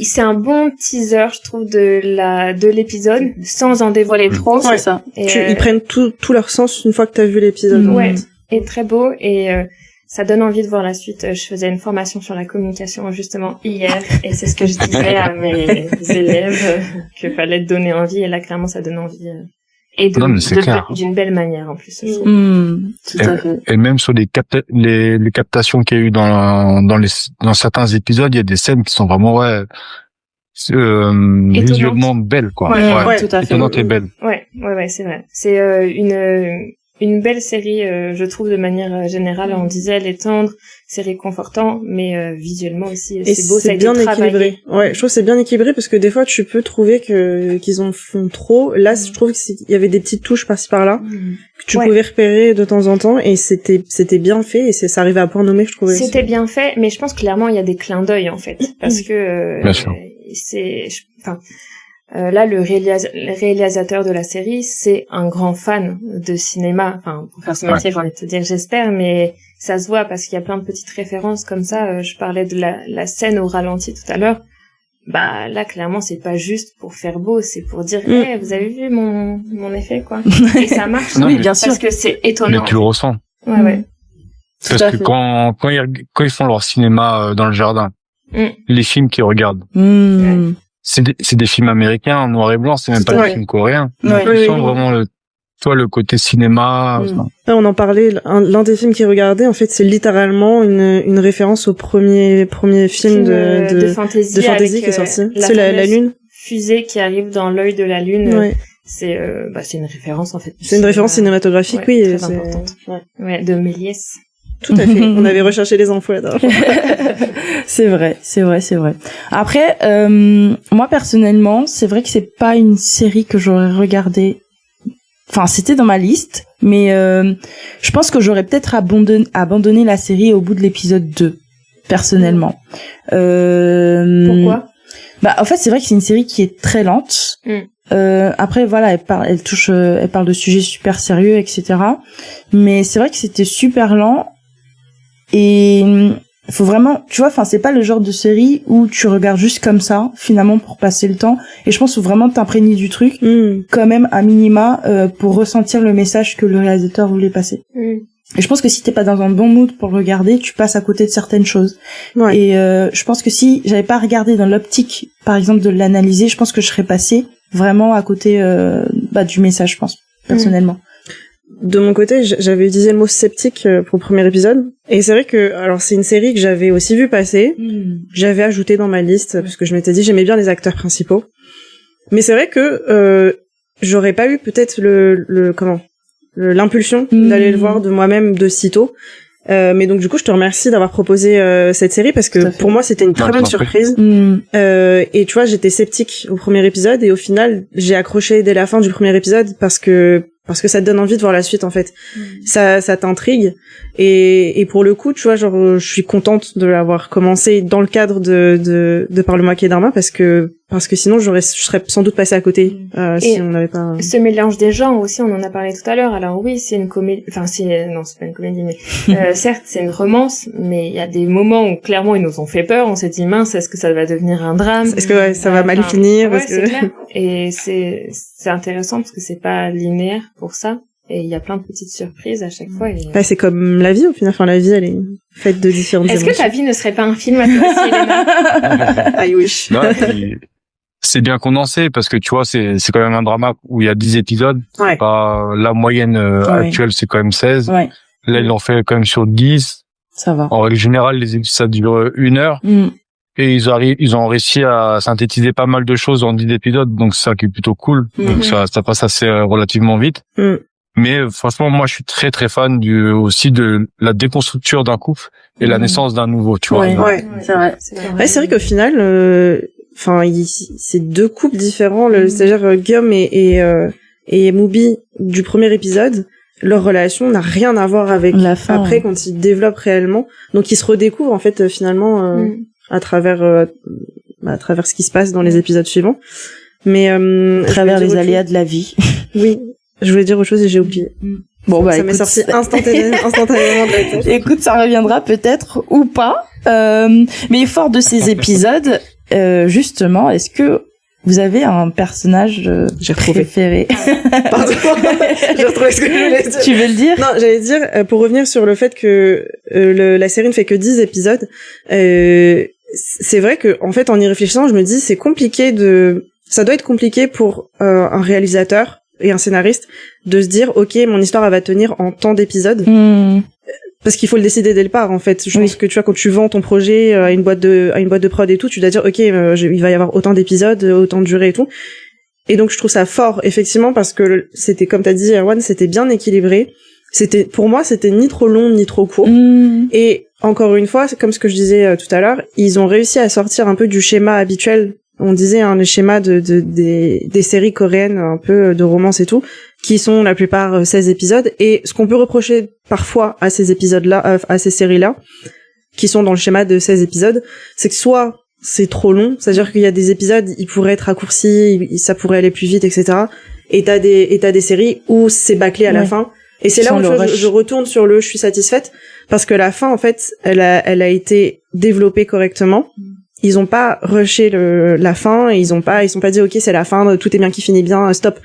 Speaker 2: c'est un bon teaser, je trouve, de l'épisode, sans en dévoiler trop.
Speaker 5: Ouais, ça.
Speaker 2: Et
Speaker 3: ils prennent tout leur sens une fois que t'as vu l'épisode.
Speaker 2: Ouais. Et très beau, et ça donne envie de voir la suite. Je faisais une formation sur la communication justement hier, et c'est ce que je disais à mes élèves, qu'il fallait donner envie, et là clairement ça donne envie. Et d'une belle manière en plus.
Speaker 5: Tout à fait.
Speaker 4: Et même sur les captations qu'il y a eu dans certains épisodes, il y a des scènes qui sont vraiment visuellement belles, quoi.
Speaker 5: Ouais, tout à fait.
Speaker 4: Étonnantes et belles.
Speaker 2: Ouais, c'est vrai. C'est une belle série, je trouve, de manière générale. On disait, elle est tendre, c'est réconfortant, mais visuellement aussi, c'est beau, ça a été
Speaker 3: bien
Speaker 2: travaillé.
Speaker 3: Équilibré. Ouais, je trouve que c'est bien équilibré, parce que des fois, tu peux trouver qu'ils en font trop. Là, je trouve qu'il y avait des petites touches par-ci par-là, que tu pouvais repérer de temps en temps, et c'était bien fait, et ça arrivait à point nommé, je trouvais.
Speaker 2: C'était bien fait, mais je pense clairement, il y a des clins d'œil, en fait, parce que, là, le réalisateur de la série, c'est un grand fan de cinéma. Enfin, pour faire son métier, j'ai envie de te dire, j'espère, mais ça se voit parce qu'il y a plein de petites références comme ça. Je parlais de la scène au ralenti tout à l'heure. Là, clairement, c'est pas juste pour faire beau, c'est pour dire, vous avez vu mon effet, quoi. Et ça marche.
Speaker 5: Oui, bien sûr.
Speaker 2: Parce que c'est étonnant.
Speaker 4: Mais tu le ressens.
Speaker 2: Ouais.
Speaker 4: Parce que quand ils font leur cinéma dans le jardin, les films qu'ils regardent, c'est des films américains en noir et blanc, c'est même pas des films coréens. Tu sens vraiment le côté cinéma.
Speaker 3: On en parlait, l'un des films qu'il regardait, en fait, c'est littéralement une référence au premier film de fantasy qui est sorti. C'est la Lune.
Speaker 2: Fusée qui arrive dans l'œil de la Lune. Ouais. C'est une référence, en fait.
Speaker 3: C'est une référence cinématographique, oui.
Speaker 2: Très importante. Ouais, de Méliès.
Speaker 3: Tout à fait. On avait recherché les infos là-dedans.
Speaker 1: C'est vrai. Après, moi personnellement, c'est vrai que c'est pas une série que j'aurais regardée. Enfin, c'était dans ma liste, mais je pense que j'aurais peut-être abandonné la série au bout de l'épisode 2, personnellement.
Speaker 2: Pourquoi ?
Speaker 1: En fait, c'est vrai que c'est une série qui est très lente. Après, voilà, elle parle de sujets super sérieux, etc. Mais c'est vrai que c'était super lent. Et faut vraiment, tu vois, enfin, c'est pas le genre de série où tu regardes juste comme ça, finalement, pour passer le temps. Et je pense qu'il faut vraiment t'imprégner du truc, quand même, à minima, pour ressentir le message que le réalisateur voulait passer. Et je pense que si t'es pas dans un bon mood pour le regarder, tu passes à côté de certaines choses.
Speaker 3: Ouais.
Speaker 1: Et je pense que si j'avais pas regardé dans l'optique, par exemple, de l'analyser, je pense que je serais passée vraiment à côté du message, je pense, personnellement.
Speaker 3: De mon côté, j'avais utilisé le mot sceptique pour le premier épisode. Et c'est vrai que, alors c'est une série que j'avais aussi vu passer. J'avais ajouté dans ma liste, parce que je m'étais dit j'aimais bien les acteurs principaux. Mais c'est vrai que j'aurais pas eu peut-être l'impulsion d'aller le voir de moi-même de sitôt. Mais donc du coup je te remercie d'avoir proposé cette série parce que pour moi c'était une très bonne surprise. Et tu vois, j'étais sceptique au premier épisode et au final j'ai accroché dès la fin du premier épisode parce que ça te donne envie de voir la suite en fait. Ça t'intrigue et pour le coup tu vois, genre je suis contente de l'avoir commencé dans le cadre de Parle-moi K-drama parce que sinon je serais sans doute passée à côté si on n'avait pas
Speaker 2: ce mélange des genres aussi, on en a parlé tout à l'heure. Alors oui, c'est une comédie, enfin c'est pas une comédie, mais certes c'est une romance, mais il y a des moments où clairement ils nous ont fait peur. On s'est dit mince, est-ce que ça va devenir un drame,
Speaker 3: est-ce que ça va mal finir,
Speaker 2: ouais, c'est clair. Et c'est intéressant parce que c'est pas linéaire pour ça. Et il y a plein de petites surprises à chaque fois. Et...
Speaker 3: Bah, c'est comme la vie, au final. Enfin, la vie, elle est faite de différentes
Speaker 2: émotions. Est-ce que ta vie ne serait pas un film à toi aussi, Elena?
Speaker 3: I wish.
Speaker 4: Non, c'est bien condensé parce que tu vois, c'est quand même un drama où il y a 10 épisodes.
Speaker 3: Ouais.
Speaker 4: La moyenne actuelle, c'est quand même 16.
Speaker 1: Ouais.
Speaker 4: Là, ils l'ont fait quand même sur 10.
Speaker 1: Ça va.
Speaker 4: En règle générale, les épisodes, ça dure 1 heure. Et ils ont réussi à synthétiser pas mal de choses en 10 épisodes. Donc, c'est ça qui est plutôt cool. Donc, ça passe assez relativement vite. Mais franchement, moi, je suis très très fan aussi de la déconstruction d'un couple et la naissance d'un nouveau, tu vois.
Speaker 3: Ouais, c'est vrai. Ouais, c'est vrai qu'au final, c'est deux couples différents. C'est-à-dire Guillaume et Mubi du premier épisode, leur relation n'a rien à voir avec
Speaker 1: la fin,
Speaker 3: après quand ils développent réellement. Donc ils se redécouvrent en fait finalement à travers ce qui se passe dans les épisodes suivants. Mais
Speaker 1: à travers les aléas de la vie.
Speaker 3: Oui. Je voulais dire autre chose et j'ai oublié.
Speaker 1: Bon, bah,
Speaker 3: ça m'est sorti instantanément de la tête.
Speaker 1: Écoute, ça reviendra peut-être ou pas. Mais fort de ces épisodes, justement, est-ce que vous avez un personnage préféré?
Speaker 3: Pardon. J'ai retrouvé ce que je voulais dire.
Speaker 1: Tu veux le dire?
Speaker 3: Non, j'allais dire, pour revenir sur le fait que la série ne fait que 10 épisodes, c'est vrai que, en fait, en y réfléchissant, je me dis, ça doit être compliqué pour un réalisateur et un scénariste de se dire ok, mon histoire elle va tenir en tant d'épisodes parce qu'il faut le décider dès le départ en fait. Je pense que tu vois, quand tu vends ton projet à une boîte de prod et tout, tu dois dire ok, il va y avoir autant d'épisodes, autant de durée et tout. Et donc je trouve ça fort effectivement parce que c'était, comme t'as dit Erwan, c'était bien équilibré. Pour moi c'était ni trop long ni trop court. Et encore une fois, comme ce que je disais tout à l'heure, ils ont réussi à sortir un peu du schéma habituel. On disait le schéma des séries coréennes, un peu de romance et tout, qui sont la plupart 16 épisodes. Et ce qu'on peut reprocher parfois à ces épisodes-là, à ces séries-là, qui sont dans le schéma de 16 épisodes, c'est que soit c'est trop long, c'est-à-dire qu'il y a des épisodes, ils pourraient être raccourcis, ça pourrait aller plus vite, etc. Et t'as des séries où c'est bâclé à la fin. Et c'est là où je retourne sur je suis satisfaite, parce que la fin, en fait, elle a été développée correctement. Ils ont pas rushé la fin, et ils sont pas dit ok, c'est la fin, tout est bien qui finit bien, stop.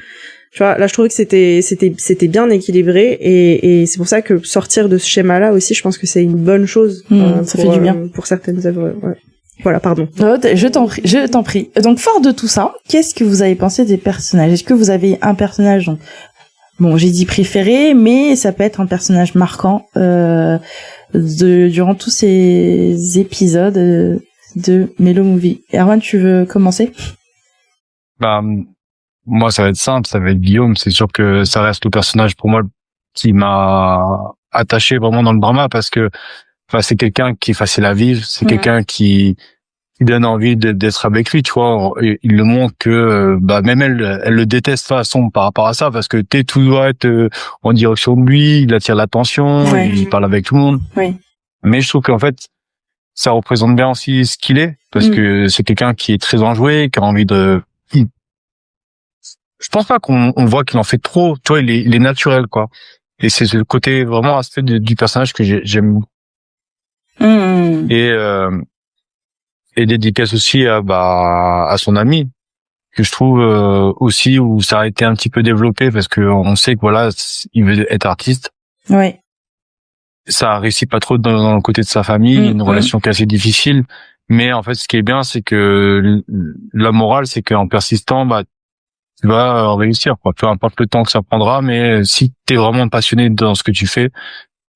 Speaker 3: Tu vois, là je trouvais que c'était bien équilibré et c'est pour ça que sortir de ce schéma-là aussi, je pense que c'est une bonne chose.
Speaker 1: Ça fait du bien
Speaker 3: pour certaines œuvres. Ouais. Voilà, pardon.
Speaker 1: Je t'en prie. Donc fort de tout ça, qu'est-ce que vous avez pensé des personnages? Est-ce que vous avez un personnage, donc bon, j'ai dit préféré, mais ça peut être un personnage marquant durant tous ces épisodes de Mellow Movie. Erwan, tu veux commencer?
Speaker 4: Moi, ça va être simple, ça va être Guillaume. C'est sûr que ça reste le personnage pour moi qui m'a attaché vraiment dans le drama parce que, c'est quelqu'un qui est facile à vivre, c'est quelqu'un qui donne envie d'être avec lui, tu vois. Il le montre que, même elle le déteste de toute façon par rapport à ça parce que tout doit être en direction de lui, il attire l'attention, il parle avec tout le monde. Mais je trouve qu'en fait, ça représente bien aussi ce qu'il est, parce que c'est quelqu'un qui est très enjoué, qui a envie je pense pas qu'on voit qu'il en fait trop, tu vois, il est naturel, quoi. Et c'est le côté vraiment aspect du personnage que j'aime. Et dédicace aussi à son ami, que je trouve aussi où ça a été un petit peu développé, parce que on sait que voilà, il veut être artiste.
Speaker 1: Ouais.
Speaker 4: ça réussit pas trop dans le côté de sa famille, une relation qui est assez difficile. Mais en fait, ce qui est bien, c'est que la morale, c'est qu'en persistant, tu vas réussir, quoi. Peu importe le temps que ça prendra, mais si t'es vraiment passionné dans ce que tu fais,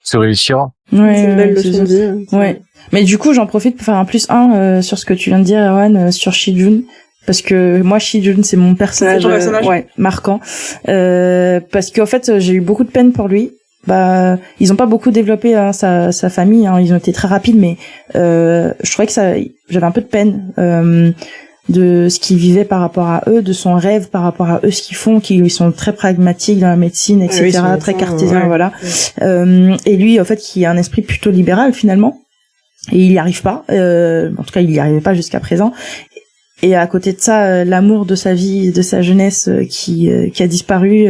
Speaker 4: tu réussiras.
Speaker 3: Ouais, c'est une belle leçon de vie.
Speaker 1: Ouais. Mais du coup, j'en profite pour faire un +1 sur ce que tu viens de dire, Erwan, sur Shijun. Parce que moi, Shijun, c'est mon personnage, marquant. Parce qu'en fait, j'ai eu beaucoup de peine pour lui. Ils ont pas beaucoup développé sa famille, ils ont été très rapides, mais je trouvais que j'avais un peu de peine de ce qu'ils vivaient par rapport à eux, de son rêve par rapport à eux, ce qu'ils font, qu'ils sont très pragmatiques dans la médecine, etc., très cartésiens, voilà. Et lui, en fait, qui a un esprit plutôt libéral finalement, et il y arrive pas. En tout cas, il y arrivait pas jusqu'à présent. Et à côté de ça, l'amour de sa vie, de sa jeunesse, qui a disparu.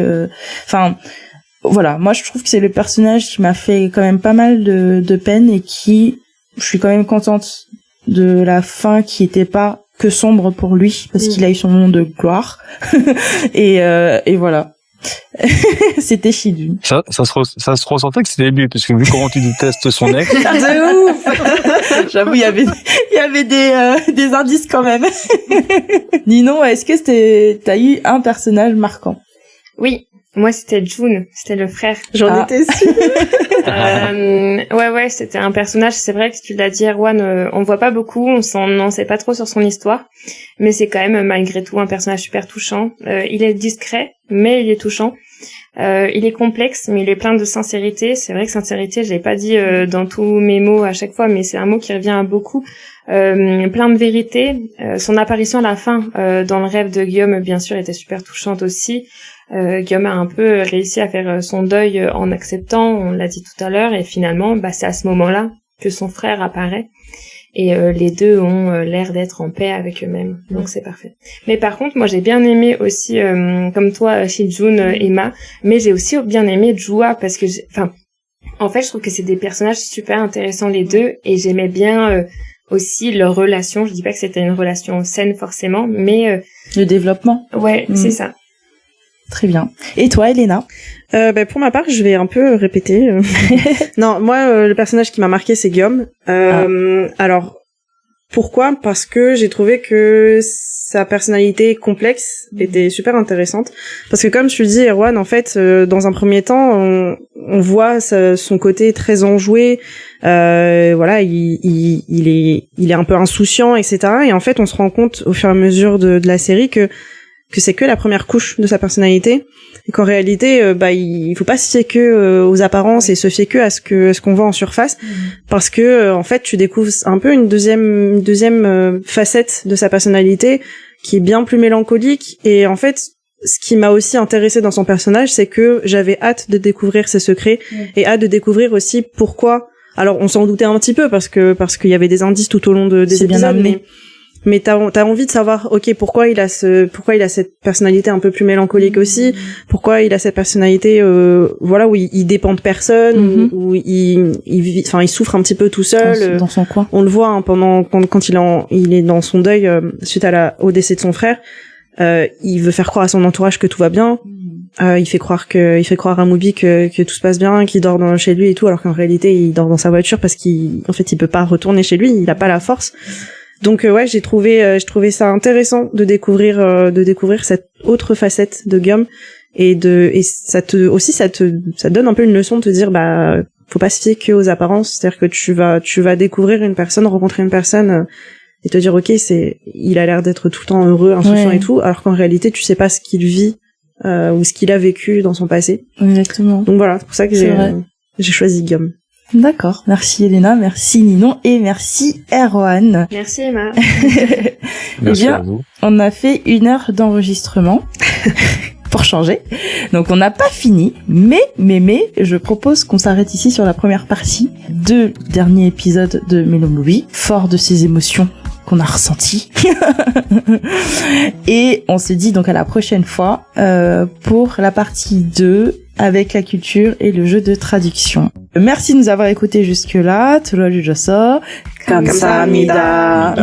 Speaker 1: Voilà, moi je trouve que c'est le personnage qui m'a fait quand même pas mal de peine et je suis quand même contente de la fin qui était pas que sombre pour lui parce qu'il a eu son moment de gloire. et voilà. C'était Shijun.
Speaker 4: Ça se ressentait que c'était lui, parce que vu comment tu détestes son ex.
Speaker 1: De ouf. J'avoue, il y avait des indices quand même. Ninon, est-ce que t'as eu un personnage marquant?
Speaker 2: Oui. Moi, c'était Jun, c'était le frère.
Speaker 3: J'en étais sûre.
Speaker 2: Ouais, c'était un personnage, c'est vrai que tu l'as dit, Erwan, on voit pas beaucoup, on n'en sait pas trop sur son histoire, mais c'est quand même, malgré tout, un personnage super touchant. Il est discret, mais il est touchant. Il est complexe, mais il est plein de sincérité. C'est vrai que sincérité, je l'ai pas dit dans tous mes mots à chaque fois, mais c'est un mot qui revient à beaucoup. Plein de vérité. Son apparition à la fin, dans le rêve de Guillaume, bien sûr, était super touchante aussi. Guillaume a un peu réussi à faire son deuil en acceptant, on l'a dit tout à l'heure, et finalement, c'est à ce moment-là que son frère apparaît. Et les deux ont l'air d'être en paix avec eux-mêmes, donc c'est parfait. Mais par contre, moi j'ai bien aimé aussi, comme toi, Shijun, Emma, mais j'ai aussi bien aimé Jua, parce que, en fait, je trouve que c'est des personnages super intéressants les deux, et j'aimais bien aussi leur relation. Je dis pas que c'était une relation saine forcément, mais
Speaker 1: le développement.
Speaker 2: Ouais, c'est ça.
Speaker 1: Très bien. Et toi, Elena?
Speaker 3: Pour ma part, je vais un peu répéter. Non, moi, le personnage qui m'a marqué, c'est Guillaume. Alors, pourquoi? Parce que j'ai trouvé que sa personnalité complexe était super intéressante. Parce que comme tu le dis, Erwan, en fait, dans un premier temps, on voit son côté très enjoué. Voilà, il est un peu insouciant, etc. Et en fait, on se rend compte au fur et à mesure de la série que c'est que la première couche de sa personnalité, et qu'en réalité il faut pas se fier que aux apparences et se fier que à ce qu'on voit en surface, parce que en fait tu découvres un peu une deuxième facette de sa personnalité qui est bien plus mélancolique. Et en fait, ce qui m'a aussi intéressée dans son personnage, c'est que j'avais hâte de découvrir ses secrets et hâte de découvrir aussi pourquoi. Alors on s'en doutait un petit peu parce qu'il y avait des indices tout au long des épisodes, mais t'as envie de savoir, ok, pourquoi il a cette personnalité un peu plus mélancolique aussi, pourquoi il a cette personnalité voilà, où il dépend de personne, où il souffre un petit peu tout seul
Speaker 1: dans son coin.
Speaker 3: On le voit pendant quand il est dans son deuil suite au décès de son frère. Il veut faire croire à son entourage que tout va bien. Il fait croire à Mubi que tout se passe bien, qu'il dort chez lui et tout, alors qu'en réalité il dort dans sa voiture parce il peut pas retourner chez lui, il a pas la force. Donc ouais, j'ai trouvé ça intéressant de découvrir cette autre facette de Guillaume, et ça donne un peu une leçon de te dire faut pas se fier que aux apparences, c'est-à-dire que tu vas découvrir une personne, rencontrer une personne et te dire ok, il a l'air d'être tout le temps heureux, insouciant et tout, alors qu'en réalité tu sais pas ce qu'il vit ou ce qu'il a vécu dans son passé.
Speaker 1: Exactement.
Speaker 3: Donc voilà, c'est pour ça que j'ai choisi Guillaume.
Speaker 1: D'accord, merci Elena, merci Ninon et merci Erwan.
Speaker 2: Merci Emma.
Speaker 4: Merci à vous.
Speaker 1: On a fait 1 heure d'enregistrement pour changer, donc on n'a pas fini, mais je propose qu'on s'arrête ici sur la première partie de dernier épisode de Melon Movie, fort de ces émotions qu'on a ressenties. Et on se dit donc à la prochaine fois pour la partie 2 avec la culture et le jeu de traduction. Merci de nous avoir écoutés jusque-là. 감사합니다.